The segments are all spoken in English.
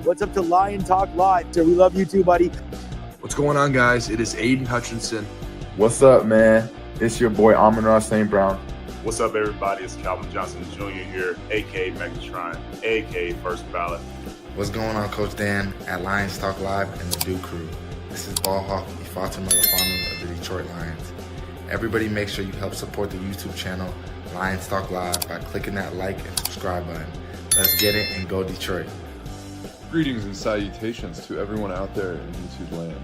What's up to Lion Talk Live? We love you too, buddy. What's going on, guys? It is Aiden Hutchinson. What's up, man? It's your boy Amon-Ra St. Brown. What's up, everybody? It's Calvin Johnson Jr. here, a.k.a. Megatron, a.k.a. First Ballot. What's going on, Coach Dan at Lions Talk Live and the Duke Crew? This is Ball Hawk Ifeatu Melifonwu of the Detroit Lions. Everybody make sure you help support the YouTube channel Lions Talk Live by clicking that like and subscribe button. Let's get it and go Detroit. Greetings and salutations to everyone out there in YouTube land.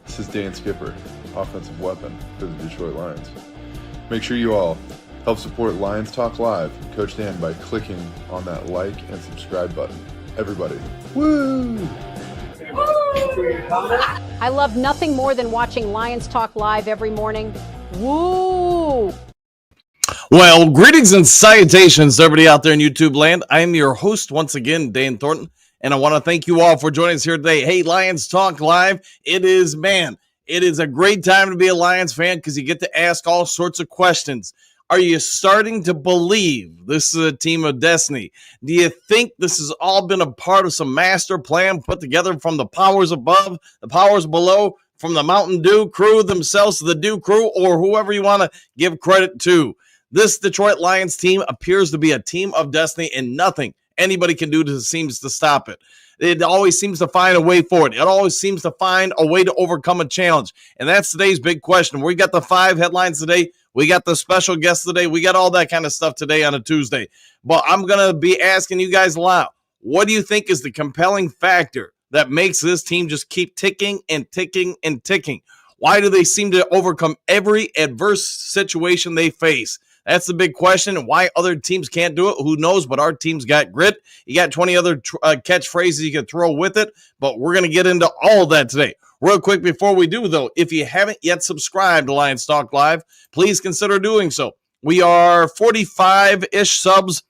This is Dan Skipper, offensive weapon for the Detroit Lions. Make sure you all help support Lions Talk Live and Coach Dan by clicking on that like and subscribe button. Everybody, woo! I love nothing more than watching Lions Talk Live every morning. Woo! Well, greetings and salutations to everybody out there in YouTube land. I am your host once again, Dan Thornton, and I want to thank you all for joining us here today. Hey, Lions Talk Live. It is a great time to be a Lions fan because you get to ask all sorts of questions. Are you starting to believe this is a team of destiny? Do you think this has all been a part of some master plan put together from the powers above, the powers below, from the Mountain Dew crew themselves to the Dew crew, or whoever you want to give credit to? This Detroit Lions team appears to be a team of destiny, and nothing anybody can do seems to stop it. It always seems to find a way forward. It always seems to find a way to overcome a challenge. And that's today's big question. We got the 5 headlines today. We got the special guests today. We got all that kind of stuff today on a Tuesday. But I'm going to be asking you guys aloud, what do you think is the compelling factor that makes this team just keep ticking and ticking and ticking? Why do they seem to overcome every adverse situation they face? That's the big question. And why other teams can't do it, who knows? But our team's got grit. You got 20 other catchphrases you can throw with it. But we're going to get into all of that today. Real quick before we do, though, if you haven't yet subscribed to Lions Talk Live, please consider doing so. We are 45-ish subs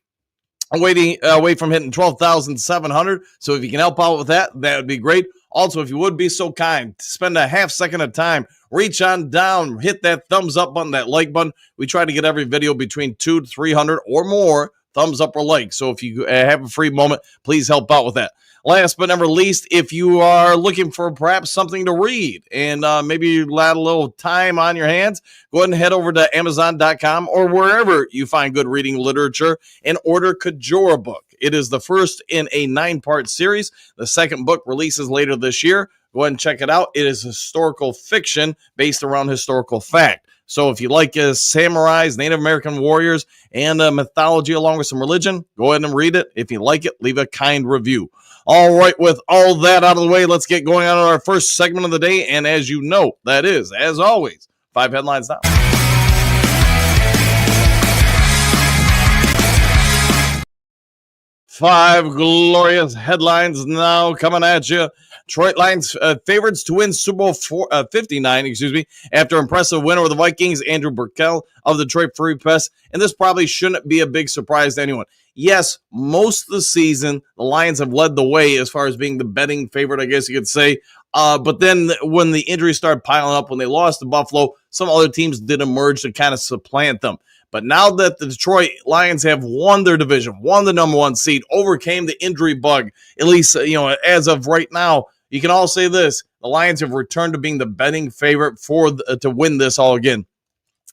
away from hitting 12,700. So if you can help out with that, that would be great. Also, if you would be so kind, spend a half second of time, reach on down, hit that thumbs up button, that like button. We try to get every video between 200 to 300 or more thumbs up or like. So if you have a free moment, please help out with that. Last but never least, if you are looking for perhaps something to read and maybe you had a little time on your hands, go ahead and head over to Amazon.com or wherever you find good reading literature and order Kajora book. It is the first in a 9-part series. The second book releases later this year. Go ahead and check it out. It is historical fiction based around historical fact. So if you like samurais, Native American warriors, and mythology along with some religion, go ahead and read it. If you like it, leave a kind review. All right, with all that out of the way, let's get going on our first segment of the day. And as you know, that is, as always, 5 headlines now. Five glorious headlines now coming at you. Detroit Lions favorites to win Super Bowl 59, after impressive win over the Vikings. Andrew Burkell of the Detroit Free Press. And this probably shouldn't be a big surprise to anyone. Yes, most of the season, the Lions have led the way as far as being the betting favorite, I guess you could say. But then when the injuries started piling up, when they lost to Buffalo, some other teams did emerge to kind of supplant them. But now that the Detroit Lions have won their division, won the number 1 seed, overcame the injury bug, at least, as of right now, you can all say this: the Lions have returned to being the betting favorite to win this all again.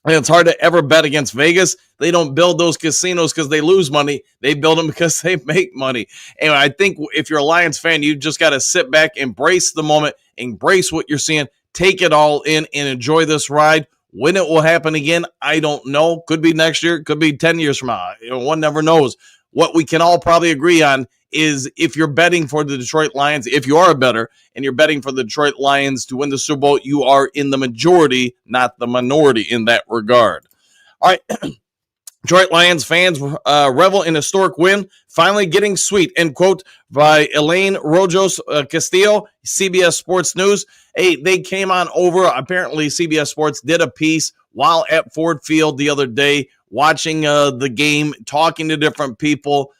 And it's hard to ever bet against Vegas. They don't build those casinos because they lose money. They build them because they make money. And I think if you're a Lions fan, you just got to sit back, embrace the moment, embrace what you're seeing, take it all in, and enjoy this ride. When it will happen again, I don't know. Could be next year. Could be 10 years from now. One never knows. What we can all probably agree on is if you're betting for the Detroit Lions, if you are a bettor and you're betting for the Detroit Lions to win the Super Bowl, you are in the majority, not the minority in that regard. All right. Detroit Lions fans revel in historic win, finally getting sweet, end quote, by Elaine Rojos Castillo, CBS Sports News. Hey, they came on over. Apparently, CBS Sports did a piece while at Ford Field the other day, watching the game, talking to different people.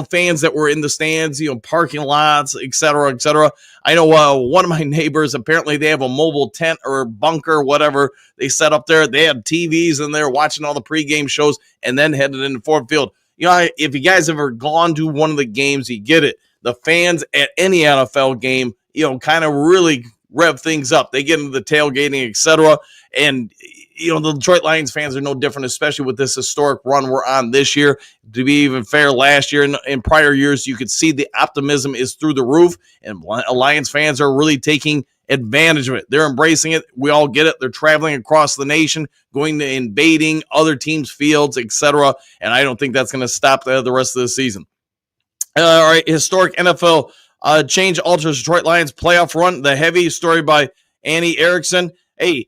fans that were in the stands, parking lots, et cetera, et cetera. I know one of my neighbors, apparently they have a mobile tent or bunker, whatever they set up there. They had TVs in there watching all the pregame shows and then headed into Ford Field. If you guys ever gone to one of the games, you get it. The fans at any NFL game, kind of really rev things up. They get into the tailgating, et cetera. And, the Detroit Lions fans are no different, especially with this historic run we're on this year. To be even fair, last year and in prior years, you could see the optimism is through the roof, and Lions fans are really taking advantage of it. They're embracing it. We all get it. They're traveling across the nation, going to invading other teams' fields, etc. And I don't think that's going to stop the rest of the season. All right, historic NFL change alters Detroit Lions playoff run. The heavy story by Annie Erickson. Hey,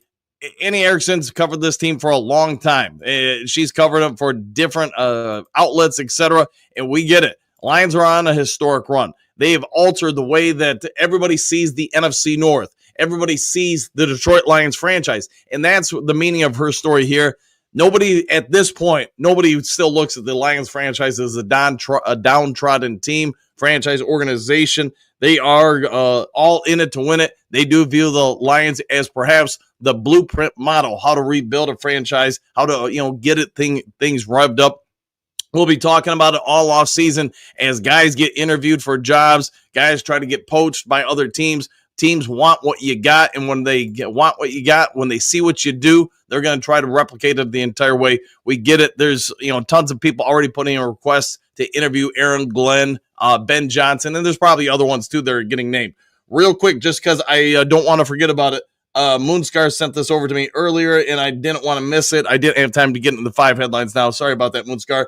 Annie Erickson's covered this team for a long time. She's covered them for different outlets, etc. And we get it. Lions are on a historic run. They have altered the way that everybody sees the NFC North. Everybody sees the Detroit Lions franchise. And that's the meaning of her story here. Nobody at this point, nobody still looks at the Lions franchise as a downtrodden team, franchise organization. They are all in it to win it. They do view the Lions as perhaps the blueprint model, how to rebuild a franchise, how to get things revved up. We'll be talking about it all off season as guys get interviewed for jobs, guys try to get poached by other teams. Teams want what you got, and when they want what you got, when they see what you do, they're going to try to replicate it the entire way. We get it. There's tons of people already putting in requests to interview Aaron Glenn, Ben Johnson, and there's probably other ones too that are getting named. Real quick, just because I don't want to forget about it, Moonscar sent this over to me earlier, and I didn't want to miss it. I didn't have time to get into the 5 headlines now. Sorry about that, Moonscar.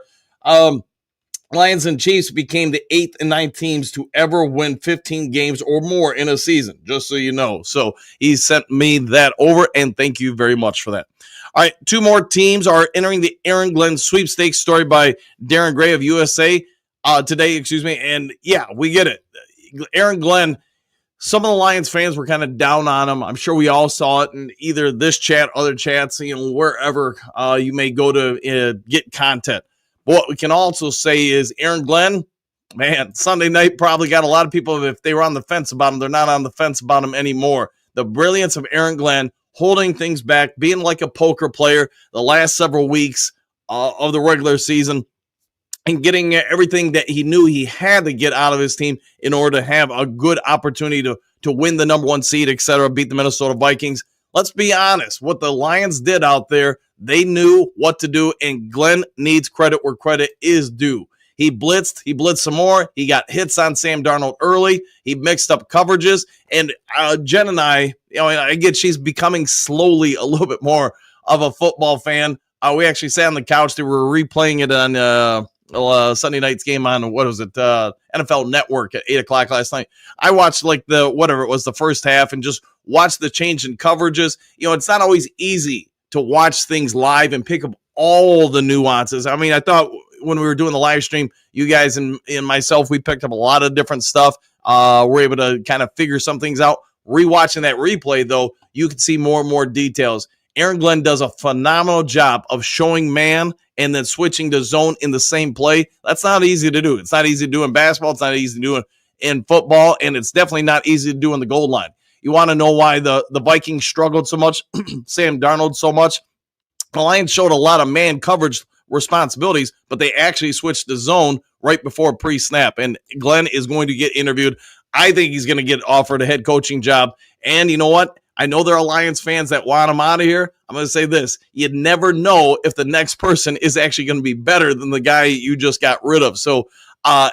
Lions and Chiefs became the 8th and 9th teams to ever win 15 games or more in a season, just so you know. So he sent me that over, and thank you very much for that. All right, 2 more teams are entering the Aaron Glenn sweepstakes, story by Darren Gray of USA today, and yeah, we get it. Aaron Glenn, some of the Lions fans were kind of down on him. I'm sure we all saw it in either this chat, other chats, wherever you may go to get content. But what we can also say is Aaron Glenn, man, Sunday night probably got a lot of people, if they were on the fence about him, they're not on the fence about him anymore. The brilliance of Aaron Glenn, holding things back, being like a poker player the last several weeks of the regular season, and getting everything that he knew he had to get out of his team in order to have a good opportunity to win the number 1 seed, etc., beat the Minnesota Vikings. Let's be honest, what the Lions did out there, they knew what to do, and Glenn needs credit where credit is due. He blitzed some more. He got hits on Sam Darnold early. He mixed up coverages, and Jen and I get she's becoming slowly a little bit more of a football fan. We actually sat on the couch. They were replaying it on Sunday night's game on, NFL Network at 8 o'clock last night. I watched the first half and just watched the change in coverages. It's not always easy to watch things live and pick up all the nuances. I mean, I thought when we were doing the live stream, you guys and myself, we picked up a lot of different stuff. We're able to kind of figure some things out. Rewatching that replay, though, you can see more and more details. Aaron Glenn does a phenomenal job of showing man and then switching to zone in the same play. That's not easy to do. It's not easy to do in basketball. It's not easy to do in football, and it's definitely not easy to do in the goal line. You want to know why the Vikings struggled so much, Sam Darnold so much? The Lions showed a lot of man coverage responsibilities, but they actually switched to zone right before pre-snap, and Glenn is going to get interviewed. I think he's going to get offered a head coaching job, and you know what? I know there are Lions fans that want him out of here. I'm going to say this. You'd never know if the next person is actually going to be better than the guy you just got rid of. So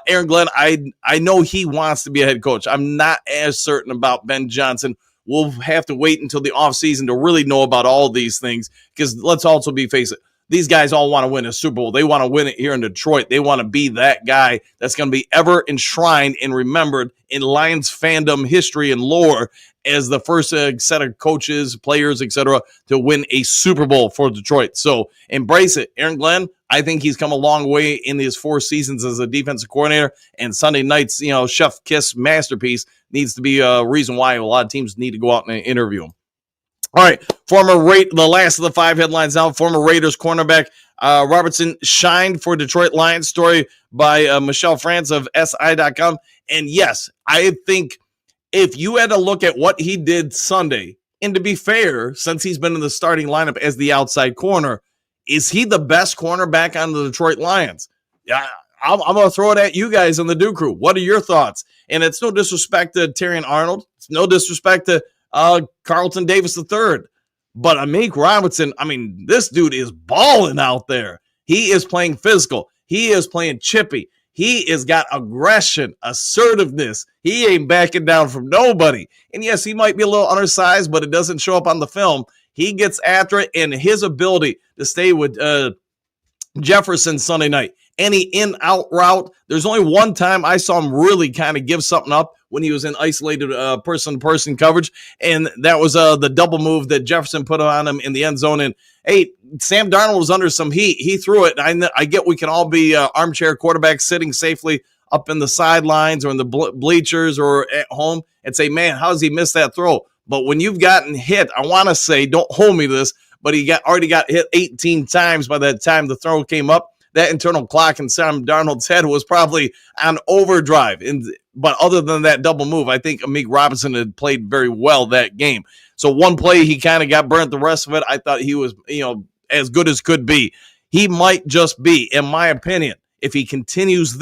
Aaron Glenn, I know he wants to be a head coach. I'm not as certain about Ben Johnson. We'll have to wait until the offseason to really know about all of these things, because let's also face it. These guys all want to win a Super Bowl. They want to win it here in Detroit. They want to be that guy that's going to be ever enshrined and remembered in Lions fandom history and lore as the first set of coaches, players, etc., to win a Super Bowl for Detroit. So embrace it. Aaron Glenn, I think he's come a long way in his 4 seasons as a defensive coordinator, and Sunday night's chef kiss masterpiece needs to be a reason why a lot of teams need to go out and interview him. All right, the last of the 5 headlines now. Former Raiders cornerback Robertson shined for Detroit Lions, story by Michelle France of SI.com. And yes, I think if you had to look at what he did Sunday, and to be fair, since he's been in the starting lineup as the outside corner, is he the best cornerback on the Detroit Lions? Yeah, I'm going to throw it at you guys in the Duke Crew. What are your thoughts? And it's no disrespect to Terrion Arnold. It's no disrespect to Carlton Davis III. But Amik Robertson, I mean, this dude is balling out there. He is playing physical. He is playing chippy. He has got aggression, assertiveness. He ain't backing down from nobody. And yes, he might be a little undersized, but it doesn't show up on the film. He gets after it, and his ability to stay with Jefferson Sunday night. Any in-out route. There's only one time I saw him really kind of give something up when he was in isolated person-to-person coverage, and that was the double move that Jefferson put on him in the end zone. And, hey, Sam Darnold was under some heat. He threw it. I get we can all be armchair quarterbacks sitting safely up in the sidelines or in the bleachers or at home and say, man, how does he miss that throw? But when you've gotten hit, I want to say, don't hold me to this, but he already got hit 18 times by the time the throw came up. That internal clock in Sam Darnold's head was probably on overdrive. But other than that double move, I think Amik Robinson had played very well that game. So one play, he kind of got burnt. The rest of it, I thought he was, as good as could be. He might just be, in my opinion, if he continues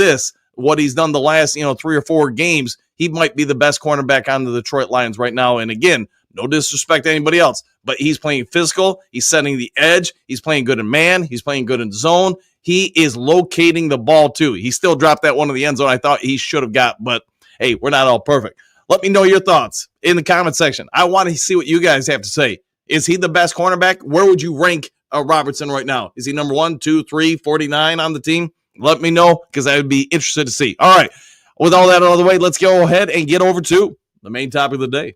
what he's done the last, 3 or 4 games, he might be the best cornerback on the Detroit Lions right now. And again, no disrespect to anybody else, but he's playing physical. He's setting the edge. He's playing good in man. He's playing good in zone. He is locating the ball, too. He still dropped that one in the end zone I thought he should have got, but hey, we're not all perfect. Let me know your thoughts in the comment section. I want to see what you guys have to say. Is he the best cornerback? Where would you rank Robertson right now? Is he number 1, 2, 3, 49 on the team? Let me know, because I would be interested to see. All right, with all that out of the way, let's go ahead and get over to the main topic of the day.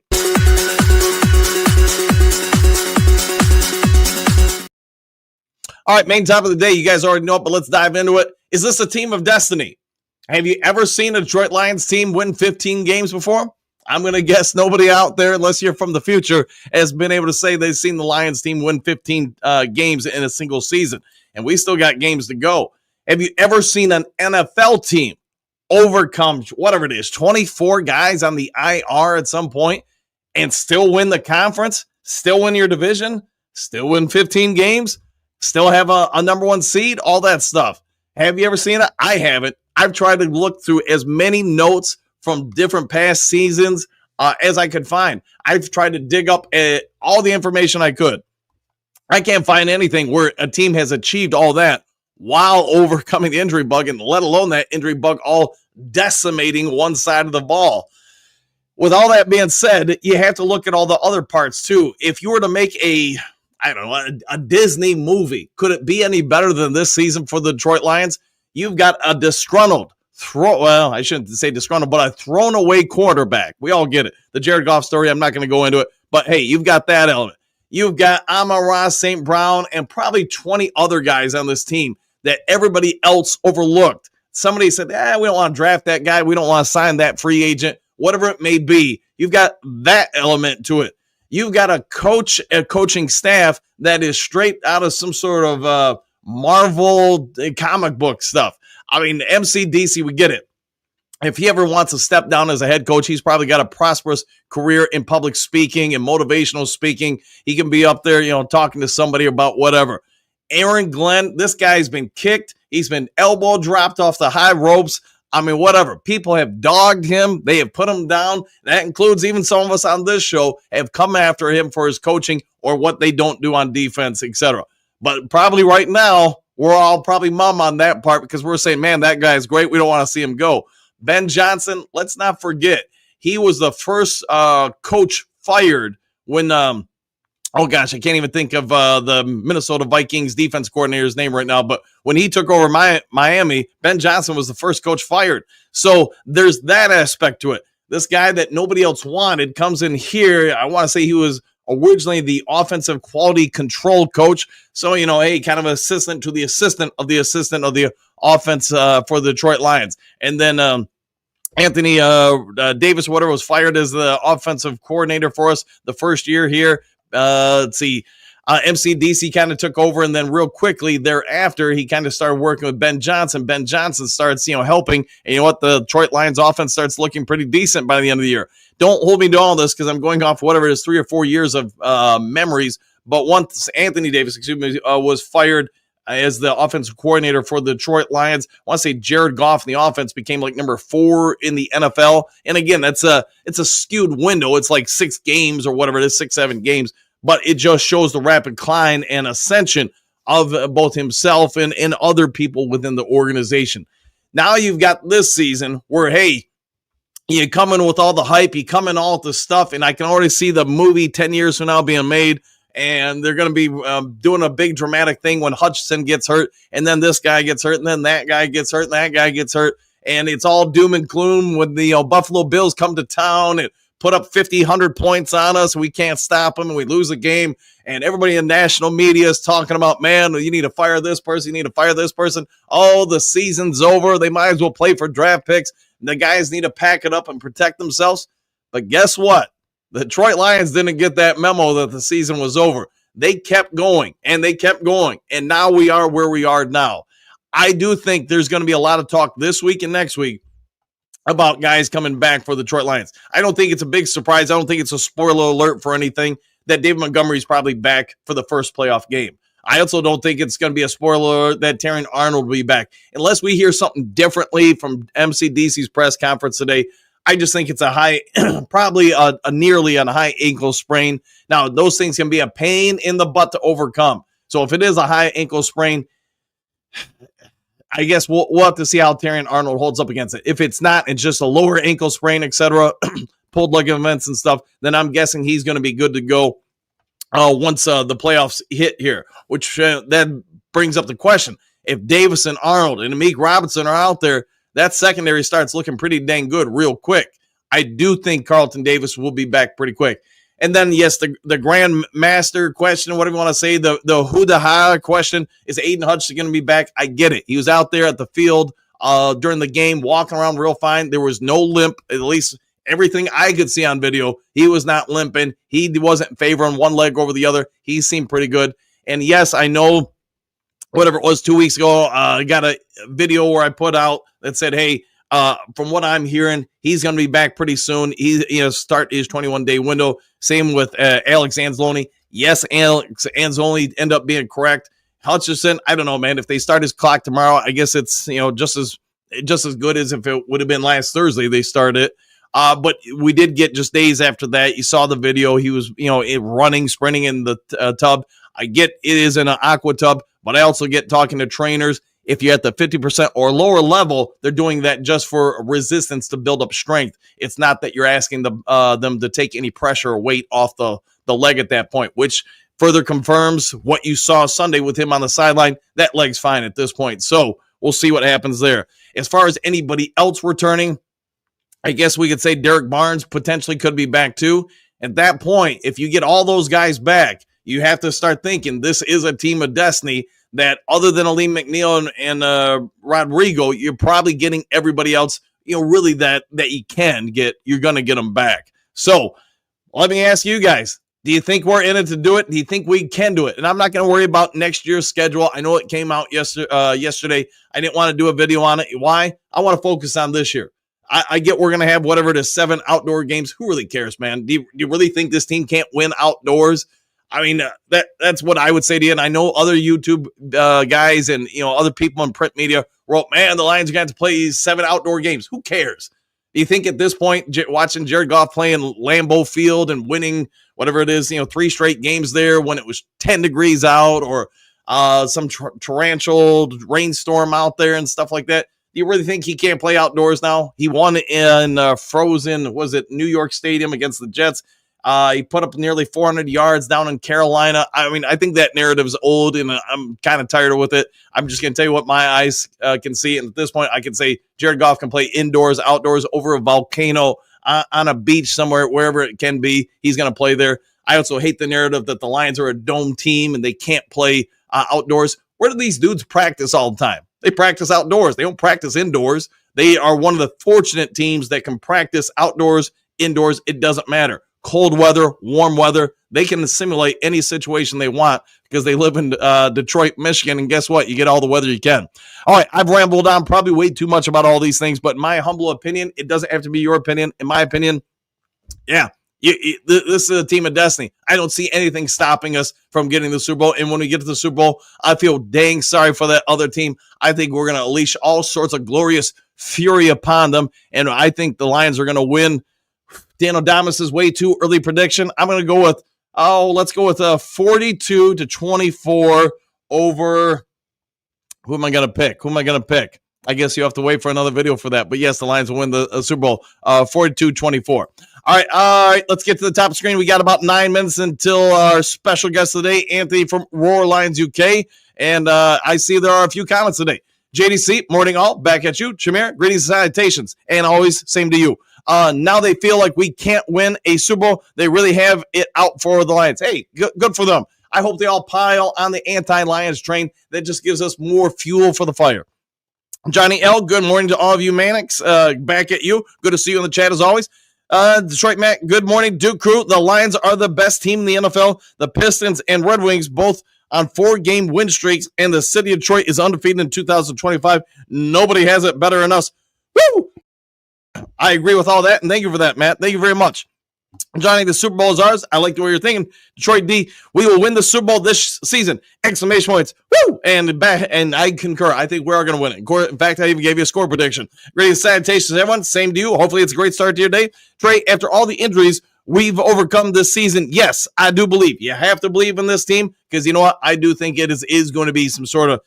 All right, main topic of the day. You guys already know it, but let's dive into it. Is this a team of destiny? Have you ever seen a Detroit Lions team win 15 games before? I'm going to guess nobody out there, unless you're from the future, has been able to say they've seen the Lions team win 15 games in a single season. And we still got games to go. Have you ever seen an NFL team overcome, whatever it is, 24 guys on the IR at some point and still win the conference, still win your division, still win 15 games? Still have a number 1 seed, all that stuff. Have you ever seen it? I haven't. I've tried to look through as many notes from different past seasons as I could find. I've tried to dig up all the information I could. I can't find anything where a team has achieved all that while overcoming the injury bug, and let alone that injury bug all decimating one side of the ball. With all that being said, you have to look at all the other parts too. If you were to make a Disney movie, could it be any better than this season for the Detroit Lions? You've got a disgruntled, I shouldn't say disgruntled, but a thrown away quarterback. We all get it. The Jared Goff story, I'm not going to go into it, but hey, you've got that element. You've got Amon-Ra St. Brown and probably 20 other guys on this team that everybody else overlooked. Somebody said, we don't want to draft that guy. We don't want to sign that free agent, whatever it may be. You've got that element to it. You've got a coaching staff that is straight out of some sort of Marvel comic book stuff. I mean, MCDC, we get it. If he ever wants to step down as a head coach, he's probably got a prosperous career in public speaking and motivational speaking. He can be up there, talking to somebody about whatever. Aaron Glenn, this guy's been kicked. He's been elbow dropped off the high ropes. I mean, whatever. People have dogged him. They have put him down. That includes even some of us on this show have come after him for his coaching or what they don't do on defense, etc. But probably right now, we're all probably mum on that part because we're saying, man, that guy's great. We don't want to see him go. Ben Johnson, let's not forget, he was the first coach fired when, I can't even think of the Minnesota Vikings defense coordinator's name right now, but when he took over Miami, Ben Johnson was the first coach fired. So there's that aspect to it. This guy that nobody else wanted comes in here. I want to say he was originally the offensive quality control coach. So, kind of assistant to the assistant of the offense for the Detroit Lions. And then Anthony Davis, was fired as the offensive coordinator for us the first year here. Let's see. MCDC kind of took over, and then real quickly thereafter, he kind of started working with Ben Johnson. Ben Johnson starts, helping, and you know what? The Detroit Lions offense starts looking pretty decent by the end of the year. Don't hold me to all this because I'm going off whatever it is, 3 or 4 years of memories. But once Anthony Davis, was fired as the offensive coordinator for the Detroit Lions, I want to say Jared Goff in the offense became like number 4 in the NFL. And again, it's a skewed window. It's like 6 games or whatever it is, 6-7 games. But it just shows the rapid climb and ascension of both himself and other people within the organization. Now you've got this season where, hey, you come in with all the hype, you come in all the stuff, and I can already see the movie 10 years from now being made, and they're going to be doing a big dramatic thing when Hutchinson gets hurt, and then this guy gets hurt, and then that guy gets hurt, and that guy gets hurt, and it's all doom and gloom when the Buffalo Bills come to town and put up 50, 100 points on us, and we can't stop them, and we lose a game, and everybody in national media is talking about, man, you need to fire this person, you need to fire this person. Oh, the season's over. They might as well play for draft picks. The guys need to pack it up and protect themselves. But guess what? The Detroit Lions didn't get that memo that the season was over. They kept going, and they kept going, and now we are where we are now. I do think there's going to be a lot of talk this week and next week about guys coming back for the Detroit Lions. I don't think it's a big surprise. I don't think it's a spoiler alert for anything that David Montgomery's probably back for the first playoff game. I also don't think it's going to be a spoiler alert that Terrion Arnold will be back. Unless we hear something differently from MCDC's press conference today, I just think it's a high, probably a nearly a high ankle sprain. Now, those things can be a pain in the butt to overcome. So if it is a high ankle sprain, I guess we'll have to see how Terrion Arnold holds up against it. If it's not, it's just a lower ankle sprain, etc., pulled ligaments and stuff, then I'm guessing he's going to be good to go once the playoffs hit here, which then brings up the question. If Davis and Arnold and Amik Robinson are out there, that secondary starts looking pretty dang good real quick. I do think Carlton Davis will be back pretty quick. And then, yes, the Grand Master question, whatever you want to say, the who the ha question, is Aiden Hutchinson going to be back? I get it. He was out there at the field during the game, walking around real fine. There was no limp, at least everything I could see on video. He was not limping. He wasn't favoring one leg over the other. He seemed pretty good. And, yes, I know whatever it was 2 weeks ago, I got a video where I put out that said, hey, from what I'm hearing, he's going to be back pretty soon. Start his 21-day window. Same with Alex Anzalone. Yes, Alex Anzalone ended up being correct. Hutchinson, I don't know, man. If they start his clock tomorrow, I guess it's just as good as if it would have been last Thursday they started. But we did get just days after that. You saw the video. He was running, sprinting in the tub. I get it is in an aqua tub, but I also get talking to trainers. If you're at the 50% or lower level, they're doing that just for resistance to build up strength. It's not that you're asking them to take any pressure or weight off the leg at that point, which further confirms what you saw Sunday with him on the sideline. That leg's fine at this point. So we'll see what happens there. As far as anybody else returning, I guess we could say Derek Barnes potentially could be back too. At that point, if you get all those guys back, you have to start thinking this is a team of destiny that other than Aleem McNeil and Rodrigo, you're probably getting everybody else, really that you can get. You're going to get them back. So let me ask you guys, do you think we're in it to do it? Do you think we can do it? And I'm not going to worry about next year's schedule. I know it came out yesterday. I didn't want to do a video on it. Why? I want to focus on this year. I get we're going to have whatever it is, 7 outdoor games. Who really cares, man? Do you really think this team can't win outdoors? I mean, that's what I would say to you. And I know other YouTube guys and, other people in print media wrote, man, the Lions are going to have to play 7 outdoor games. Who cares? Do you think at this point, watching Jared Goff playing Lambeau Field and winning whatever it is, 3 straight games there when it was 10 degrees out or some torrential rainstorm out there and stuff like that? Do you really think he can't play outdoors now? He won in frozen, was it New York Stadium against the Jets? He put up nearly 400 yards down in Carolina. I mean, I think that narrative is old, and I'm kind of tired with it. I'm just going to tell you what my eyes can see. And at this point, I can say Jared Goff can play indoors, outdoors, over a volcano, on a beach somewhere, wherever it can be. He's going to play there. I also hate the narrative that the Lions are a dome team and they can't play outdoors. Where do these dudes practice all the time? They practice outdoors. They don't practice indoors. They are one of the fortunate teams that can practice outdoors, indoors. It doesn't matter. cold weather, warm weather. They can simulate any situation they want because they live in Detroit, Michigan. And guess what? You get all the weather you can. All right, I've rambled on probably way too much about all these things, but in my humble opinion, it doesn't have to be your opinion. In my opinion, yeah, this is a team of destiny. I don't see anything stopping us from getting the Super Bowl. And when we get to the Super Bowl, I feel dang sorry for that other team. I think we're going to unleash all sorts of glorious fury upon them. And I think the Lions are going to win. Dan Adamas' way too early prediction. I'm going to go with, let's go with 42-24 over. Who am I going to pick? I guess you have to wait for another video for that. But yes, the Lions will win the Super Bowl 42-24. All right, let's get to the top screen. We got about 9 minutes until our special guest today, Anthony from Roar Lions UK. And I see there are a few comments today. JDC, morning all, back at you. Shamir, greetings and salutations. And always, same to you. Now they feel like we can't win a Super Bowl. They really have it out for the Lions. Hey, good for them. I hope they all pile on the anti-Lions train. That just gives us more fuel for the fire. Johnny L., good morning to all of you Mannix. Back at you. Good to see you in the chat as always. Detroit Mac, good morning. Duke Crew, the Lions are the best team in the NFL. The Pistons and Red Wings both on 4-game win streaks, and the city of Detroit is undefeated in 2025. Nobody has it better than us. Woo! I agree with all that, and thank you for that, Matt. Thank you very much. Johnny, the Super Bowl is ours. I like the way you're thinking. Detroit D, we will win the Super Bowl this season. Exclamation points. Woo! And I concur. I think we are going to win it. In fact, I even gave you a score prediction. Great salutations, everyone. Same to you. Hopefully it's a great start to your day. Trey, after all the injuries we've overcome this season, yes, I do believe. You have to believe in this team because you know what? I do think it is going to be some sort of,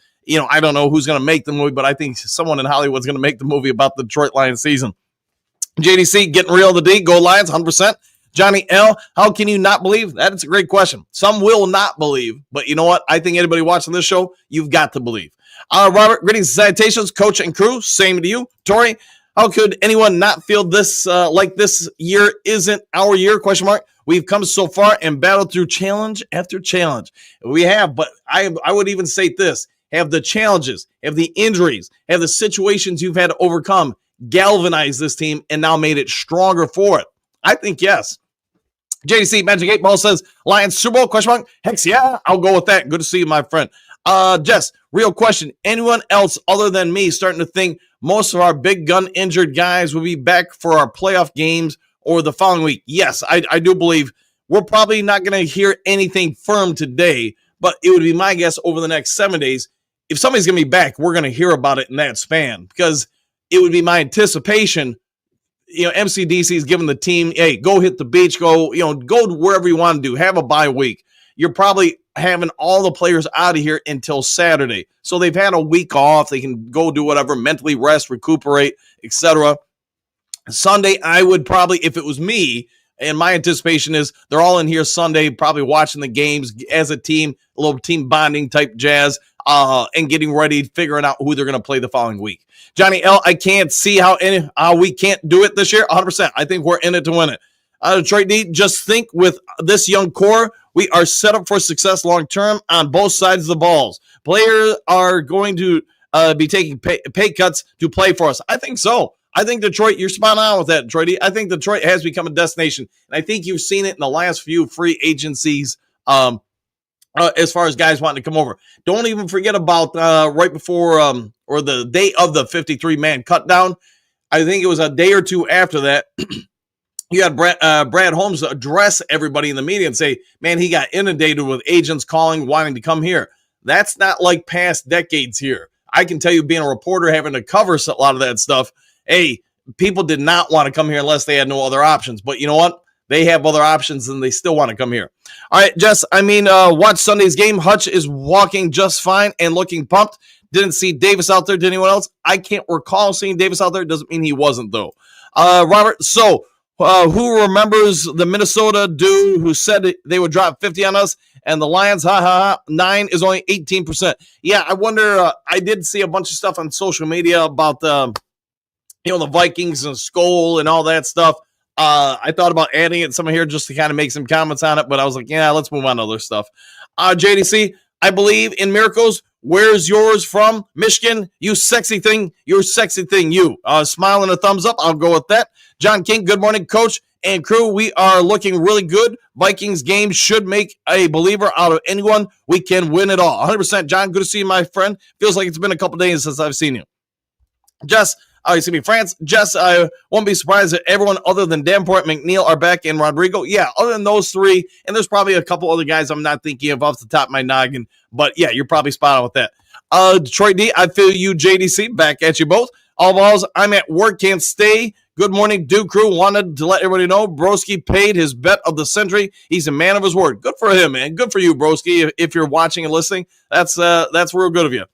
I don't know who's going to make the movie, but I think someone in Hollywood's going to make the movie about the Detroit Lions season. JDC, getting real to D. Go Lions, 100%. Johnny L., how can you not believe? That is a great question. Some will not believe, but you know what? I think anybody watching this show, you've got to believe. Robert, greetings and salutations, coach and crew. Same to you. Tori, how could anyone not feel this like this year isn't our year? ? We've come so far and battled through challenge after challenge. We have, but I would even say this. Have the challenges, have the injuries, have the situations you've had to overcome galvanized this team and now made it stronger for it? I think yes. JDC Magic 8 Ball says Lions Super Bowl ? Heck yeah, I'll go with that. Good to see you, my friend. Jess, real question. Anyone else other than me starting to think most of our big gun injured guys will be back for our playoff games or the following week? Yes, I do believe we're probably not going to hear anything firm today, but it would be my guess over the next 7 days. If somebody's going to be back, we're going to hear about it in that span because it would be my anticipation. MCDC is giving the team, hey, go hit the beach, go to wherever you want to do, have a bye week. You're probably having all the players out of here until Saturday. So they've had a week off. They can go do whatever, mentally rest, recuperate, etc. Sunday, I would probably, if it was me, and my anticipation is they're all in here Sunday, probably watching the games as a team, a little team bonding type jazz, and getting ready, figuring out who they're going to play the following week. Johnny L., I can't see how we can't do it this year. 100%. I think we're in it to win it. Detroit D, just think with this young core, we are set up for success long-term on both sides of the balls. Players are going to be taking pay cuts to play for us. I think so. I think Detroit, you're spot on with that, Detroit D. I think Detroit has become a destination. And I think you've seen it in the last few free agencies as far as guys wanting to come over. Don't even forget about right before or the day of the 53-man cutdown. I think it was a day or two after that. You had Brad Holmes address everybody in the media and say, man, he got inundated with agents calling, wanting to come here. That's not like past decades here. I can tell you, being a reporter, having to cover a lot of that stuff, hey, people did not want to come here unless they had no other options. But you know what? They have other options and they still want to come here. All right, Jess, watch Sunday's game. Hutch is walking just fine and looking pumped. Didn't see Davis out there. Did anyone else? I can't recall seeing Davis out there. Doesn't mean he wasn't, though. Robert, so who remembers the Minnesota dude who said they would drop 50 on us and the Lions, 9 is only 18%. Yeah, I wonder, I did see a bunch of stuff on social media about the Vikings and Skol and all that stuff. I thought about adding it somewhere here just to kind of make some comments on it, but I was like, yeah, let's move on to other stuff. JDC, I believe in miracles. Where's yours from? Michigan, you sexy thing, you. Smiling a thumbs up, I'll go with that. John King, good morning, coach and crew. We are looking really good. Vikings game should make a believer out of anyone. We can win it all. 100%. John, good to see you, my friend. Feels like it's been a couple days since I've seen you. France. Jess, I won't be surprised if everyone other than Davenport, McNeil are back and Rodrigo. Yeah, other than those three, and there's probably a couple other guys I'm not thinking of off the top of my noggin, but yeah, you're probably spot on with that. Detroit D, I feel you, JDC, back at you both. All balls, I'm at work, can't stay. Good morning, Duke crew. Wanted to let everybody know Broski paid his bet of the century. He's a man of his word. Good for him, man. Good for you, Broski. If you're watching and listening, that's real good of you.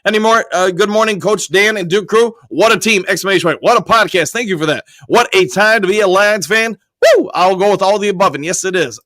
Anymore, good morning, Coach Dan and Duke crew. What a team! Exclamation point. What a podcast. Thank you for that. What a time to be a Lions fan. Woo! I'll go with all the above, and yes, it is.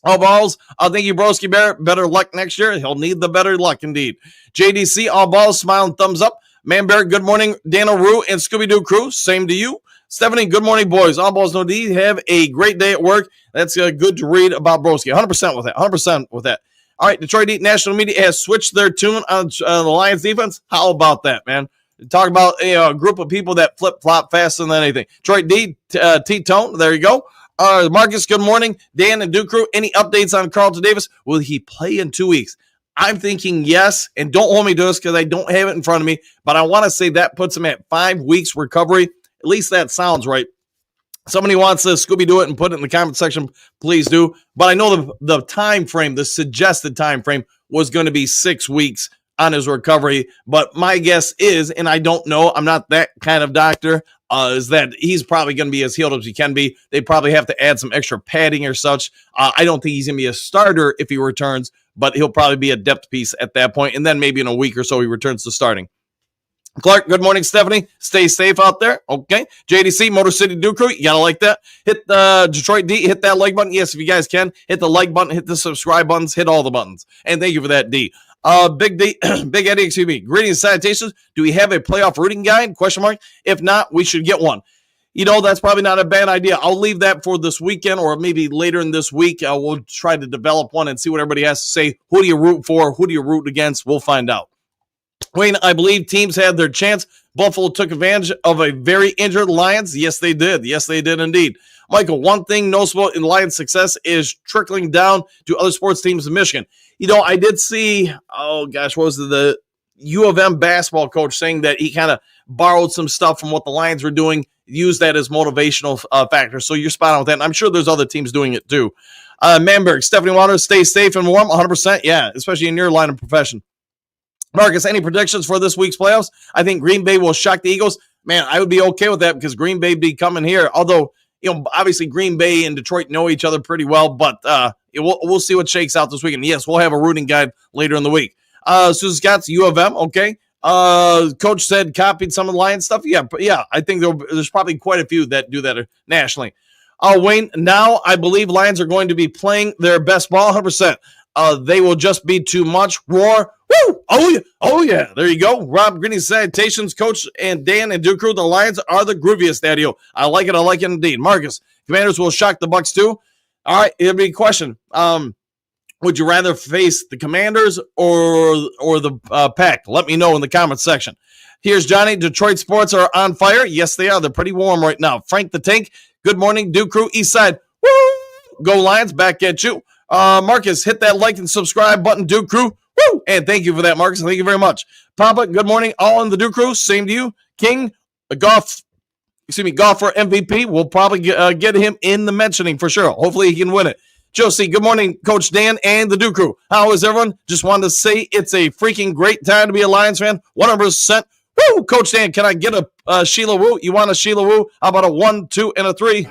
All balls. Thank you, Broski Bear. Better luck next year. He'll need the better luck, indeed. JDC, all balls, smiling thumbs up. Man Bear, good morning. Daniel Rue and Scooby-Doo crew. Same to you. Stephanie, good morning, boys. All balls, no D. Have a great day at work. That's good to read about Broski. 100% with that. 100% with that. All right, Detroit National Media has switched their tune on the Lions defense. How about that, man? Talk about a group of people that flip-flop faster than anything. Detroit T-Tone, there you go. Marcus, good morning. Dan and Duke crew, any updates on Carlton Davis? Will he play in 2 weeks? I'm thinking yes, and don't hold me to this because I don't have it in front of me, but I want to say that puts him at 5 weeks recovery. At least that sounds right. Somebody wants to Scooby-Doo it and put it in the comment section, please do. But I know the time frame, the suggested time frame, was going to be 6 weeks on his recovery. But my guess is, and I don't know, I'm not that kind of doctor, is that he's probably going to be as healed as he can be. They probably have to add some extra padding or such. I don't think he's going to be a starter if he returns, but he'll probably be a depth piece at that point. And then maybe in a week or so he returns to starting. Clark, good morning, Stephanie. Stay safe out there. Okay. JDC, Motor City Duke Crew, you gotta like that. Hit the Detroit D, hit that like button. Yes, if you guys can. Hit the like button, hit the subscribe buttons, hit all the buttons. And thank you for that, D. Big D, Big Eddie, excuse me. Greetings, salutations. Do we have a playoff rooting guide? Question mark. If not, we should get one. You know, that's probably not a bad idea. I'll leave that for this weekend or maybe later in this week. We'll try to develop one and see what everybody has to say. Who do you root for? Who do you root against? We'll find out. Wayne, I believe teams had their chance. Buffalo took advantage of a very injured Lions. Yes, they did. Yes, they did indeed. Michael, one thing noticeable in Lions' success is trickling down to other sports teams in Michigan. You know, I did see, what was it, the U of M basketball coach saying that he kind of borrowed some stuff from what the Lions were doing, used that as motivational factor. So you're spot on with that. And I'm sure there's other teams doing it too. Manberg, Stephanie Waters, stay safe and warm. 100%. Yeah, especially in your line of profession. Marcus, any predictions for this week's playoffs? I think Green Bay will shock the Eagles. Man, I would be okay with that because Green Bay be coming here. Although, you know, obviously Green Bay and Detroit know each other pretty well, but we'll see what shakes out this weekend. Yes, we'll have a rooting guide later in the week. Susan Scott's U of M, okay. Coach said copied some of the Lions stuff. Yeah, I think there's probably quite a few that do that nationally. Wayne, now I believe Lions are going to be playing their best ball, 100%. They will just be too much. Roar. Woo! Oh yeah. There you go. Rob, greetings, salutations, Coach and Dan and Duke Crew. The Lions are the grooviest, Daddy-O. I like it indeed. Marcus, Commanders will shock the Bucks too. All right, it'll be a question. Would you rather face the Commanders or the Pack? Let me know in the comments section. Here's Johnny. Detroit sports are on fire. Yes, they are. They're pretty warm right now. Frank the Tank. Good morning, Duke Crew. East Side. Woo! Go Lions. Back at you. Marcus, hit that like and subscribe button, Duke Crew. Woo! And thank you for that, Marcus. Thank you very much. Papa, good morning. All in the Duke Crew. Same to you. King, golfer MVP. We'll probably get him in the mentioning for sure. Hopefully he can win it. Josie, good morning, Coach Dan and the Duke Crew. How is everyone? Just wanted to say it's a freaking great time to be a Lions fan. 100%. Woo! Coach Dan, can I get a Sheila Woo? You want a Sheila Woo? How about a 1, 2, and a 3?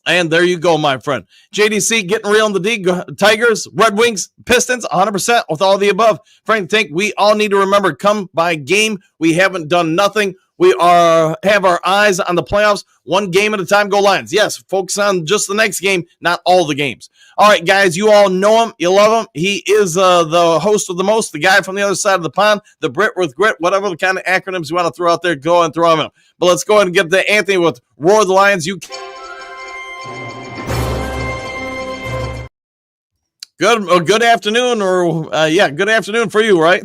And there you go, my friend. JDC getting real in the D. Tigers, Red Wings, Pistons, 100% with all the above. Frank Tank, we all need to remember, come by game. We haven't done nothing. We have our eyes on the playoffs. One game at a time, go Lions. Yes, focus on just the next game, not all the games. All right, guys, you all know him. You love him. He is the host of the most, the guy from the other side of the pond, the Brit with grit, whatever the kind of acronyms you want to throw out there, go and throw them out. But let's go ahead and get to Anthony with Roar the Lions. Good afternoon, or good afternoon for you, right?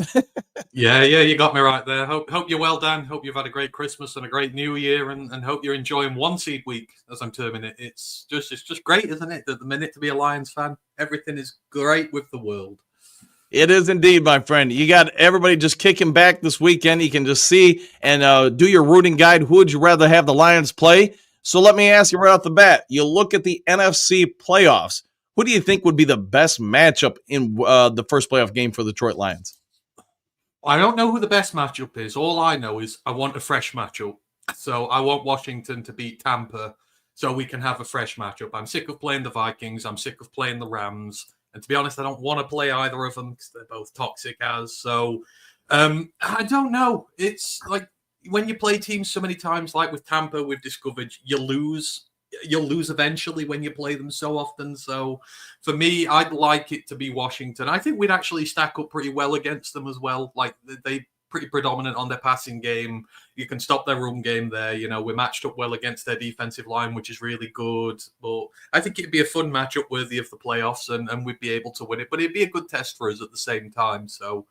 Yeah, you got me right there. Hope you're well, Dan. Hope you've had a great Christmas and a great New Year, and hope you're enjoying one seed week, as I'm terming it. It's just great, isn't it? The minute to be a Lions fan, everything is great with the world. It is indeed, my friend. You got everybody just kicking back this weekend. You can just see and do your rooting guide. Who would you rather have the Lions play? So let me ask you right off the bat. You look at the NFC playoffs. Who do you think would be the best matchup in the first playoff game for the Detroit Lions? I don't know who the best matchup is. All I know is I want a fresh matchup. So I want Washington to beat Tampa so we can have a fresh matchup. I'm sick of playing the Vikings. I'm sick of playing the Rams. And to be honest, I don't want to play either of them because they're both toxic as. So I don't know. It's like when you play teams so many times, like with Tampa, we've discovered you lose. You'll lose eventually when you play them so often. So for me, I'd like it to be Washington. I think we'd actually stack up pretty well against them as well. Like they pretty predominant on their passing game. You can stop their run game there. You know, we're matched up well against their defensive line, which is really good. But I think it'd be a fun matchup worthy of the playoffs, and we'd be able to win it. But it'd be a good test for us at the same time. So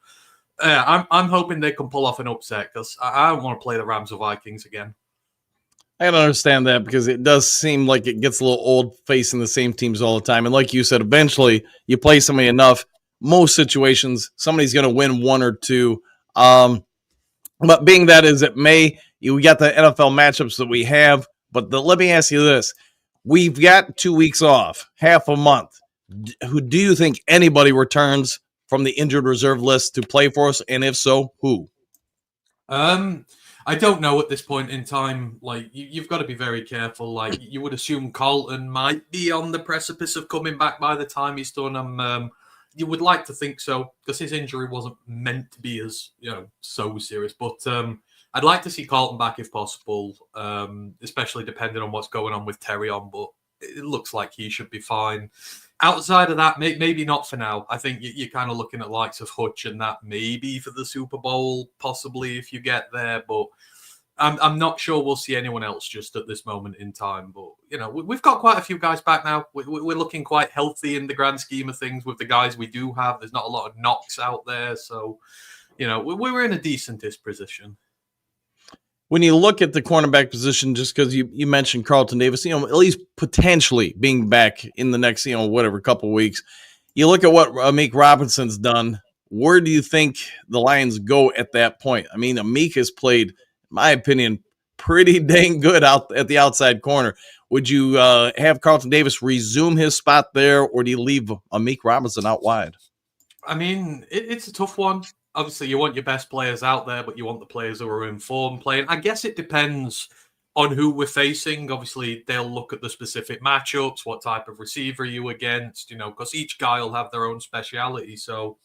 I'm hoping they can pull off an upset because I don't want to play the Rams or Vikings again. I can understand that because it does seem like it gets a little old facing the same teams all the time. And like you said, eventually you play somebody enough, most situations, somebody's going to win one or two. But being that as it may, we got the NFL matchups that we have. But let me ask you this. We've got 2 weeks off, half a month. Who do you think anybody returns from the injured reserve list to play for us? And if so, who? I don't know at this point in time. Like, you've got to be very careful. Like, you would assume Carlton might be on the precipice of coming back by the time he's done. You would like to think so because his injury wasn't meant to be as so serious. But I'd like to see Carlton back if possible, especially depending on what's going on with Terrion. But it looks like he should be fine. Outside of that, maybe not for now. I think you're kind of looking at likes of Hutch and that maybe for the Super Bowl, possibly if you get there. But I'm not sure we'll see anyone else just at this moment in time. But, we've got quite a few guys back now. We're looking quite healthy in the grand scheme of things with the guys we do have. There's not a lot of knocks out there. So, we're in a decentish position. When you look at the cornerback position, just because you mentioned Carlton Davis, at least potentially being back in the next, couple of weeks, you look at what Amik Robinson's done. Where do you think the Lions go at that point? I mean, Amik has played, in my opinion, pretty dang good out at the outside corner. Would you have Carlton Davis resume his spot there, or do you leave Amik Robinson out wide? I mean, it's a tough one. Obviously, you want your best players out there, but you want the players who are in form playing. I guess it depends on who we're facing. Obviously, they'll look at the specific matchups, what type of receiver you against, because each guy will have their own speciality. So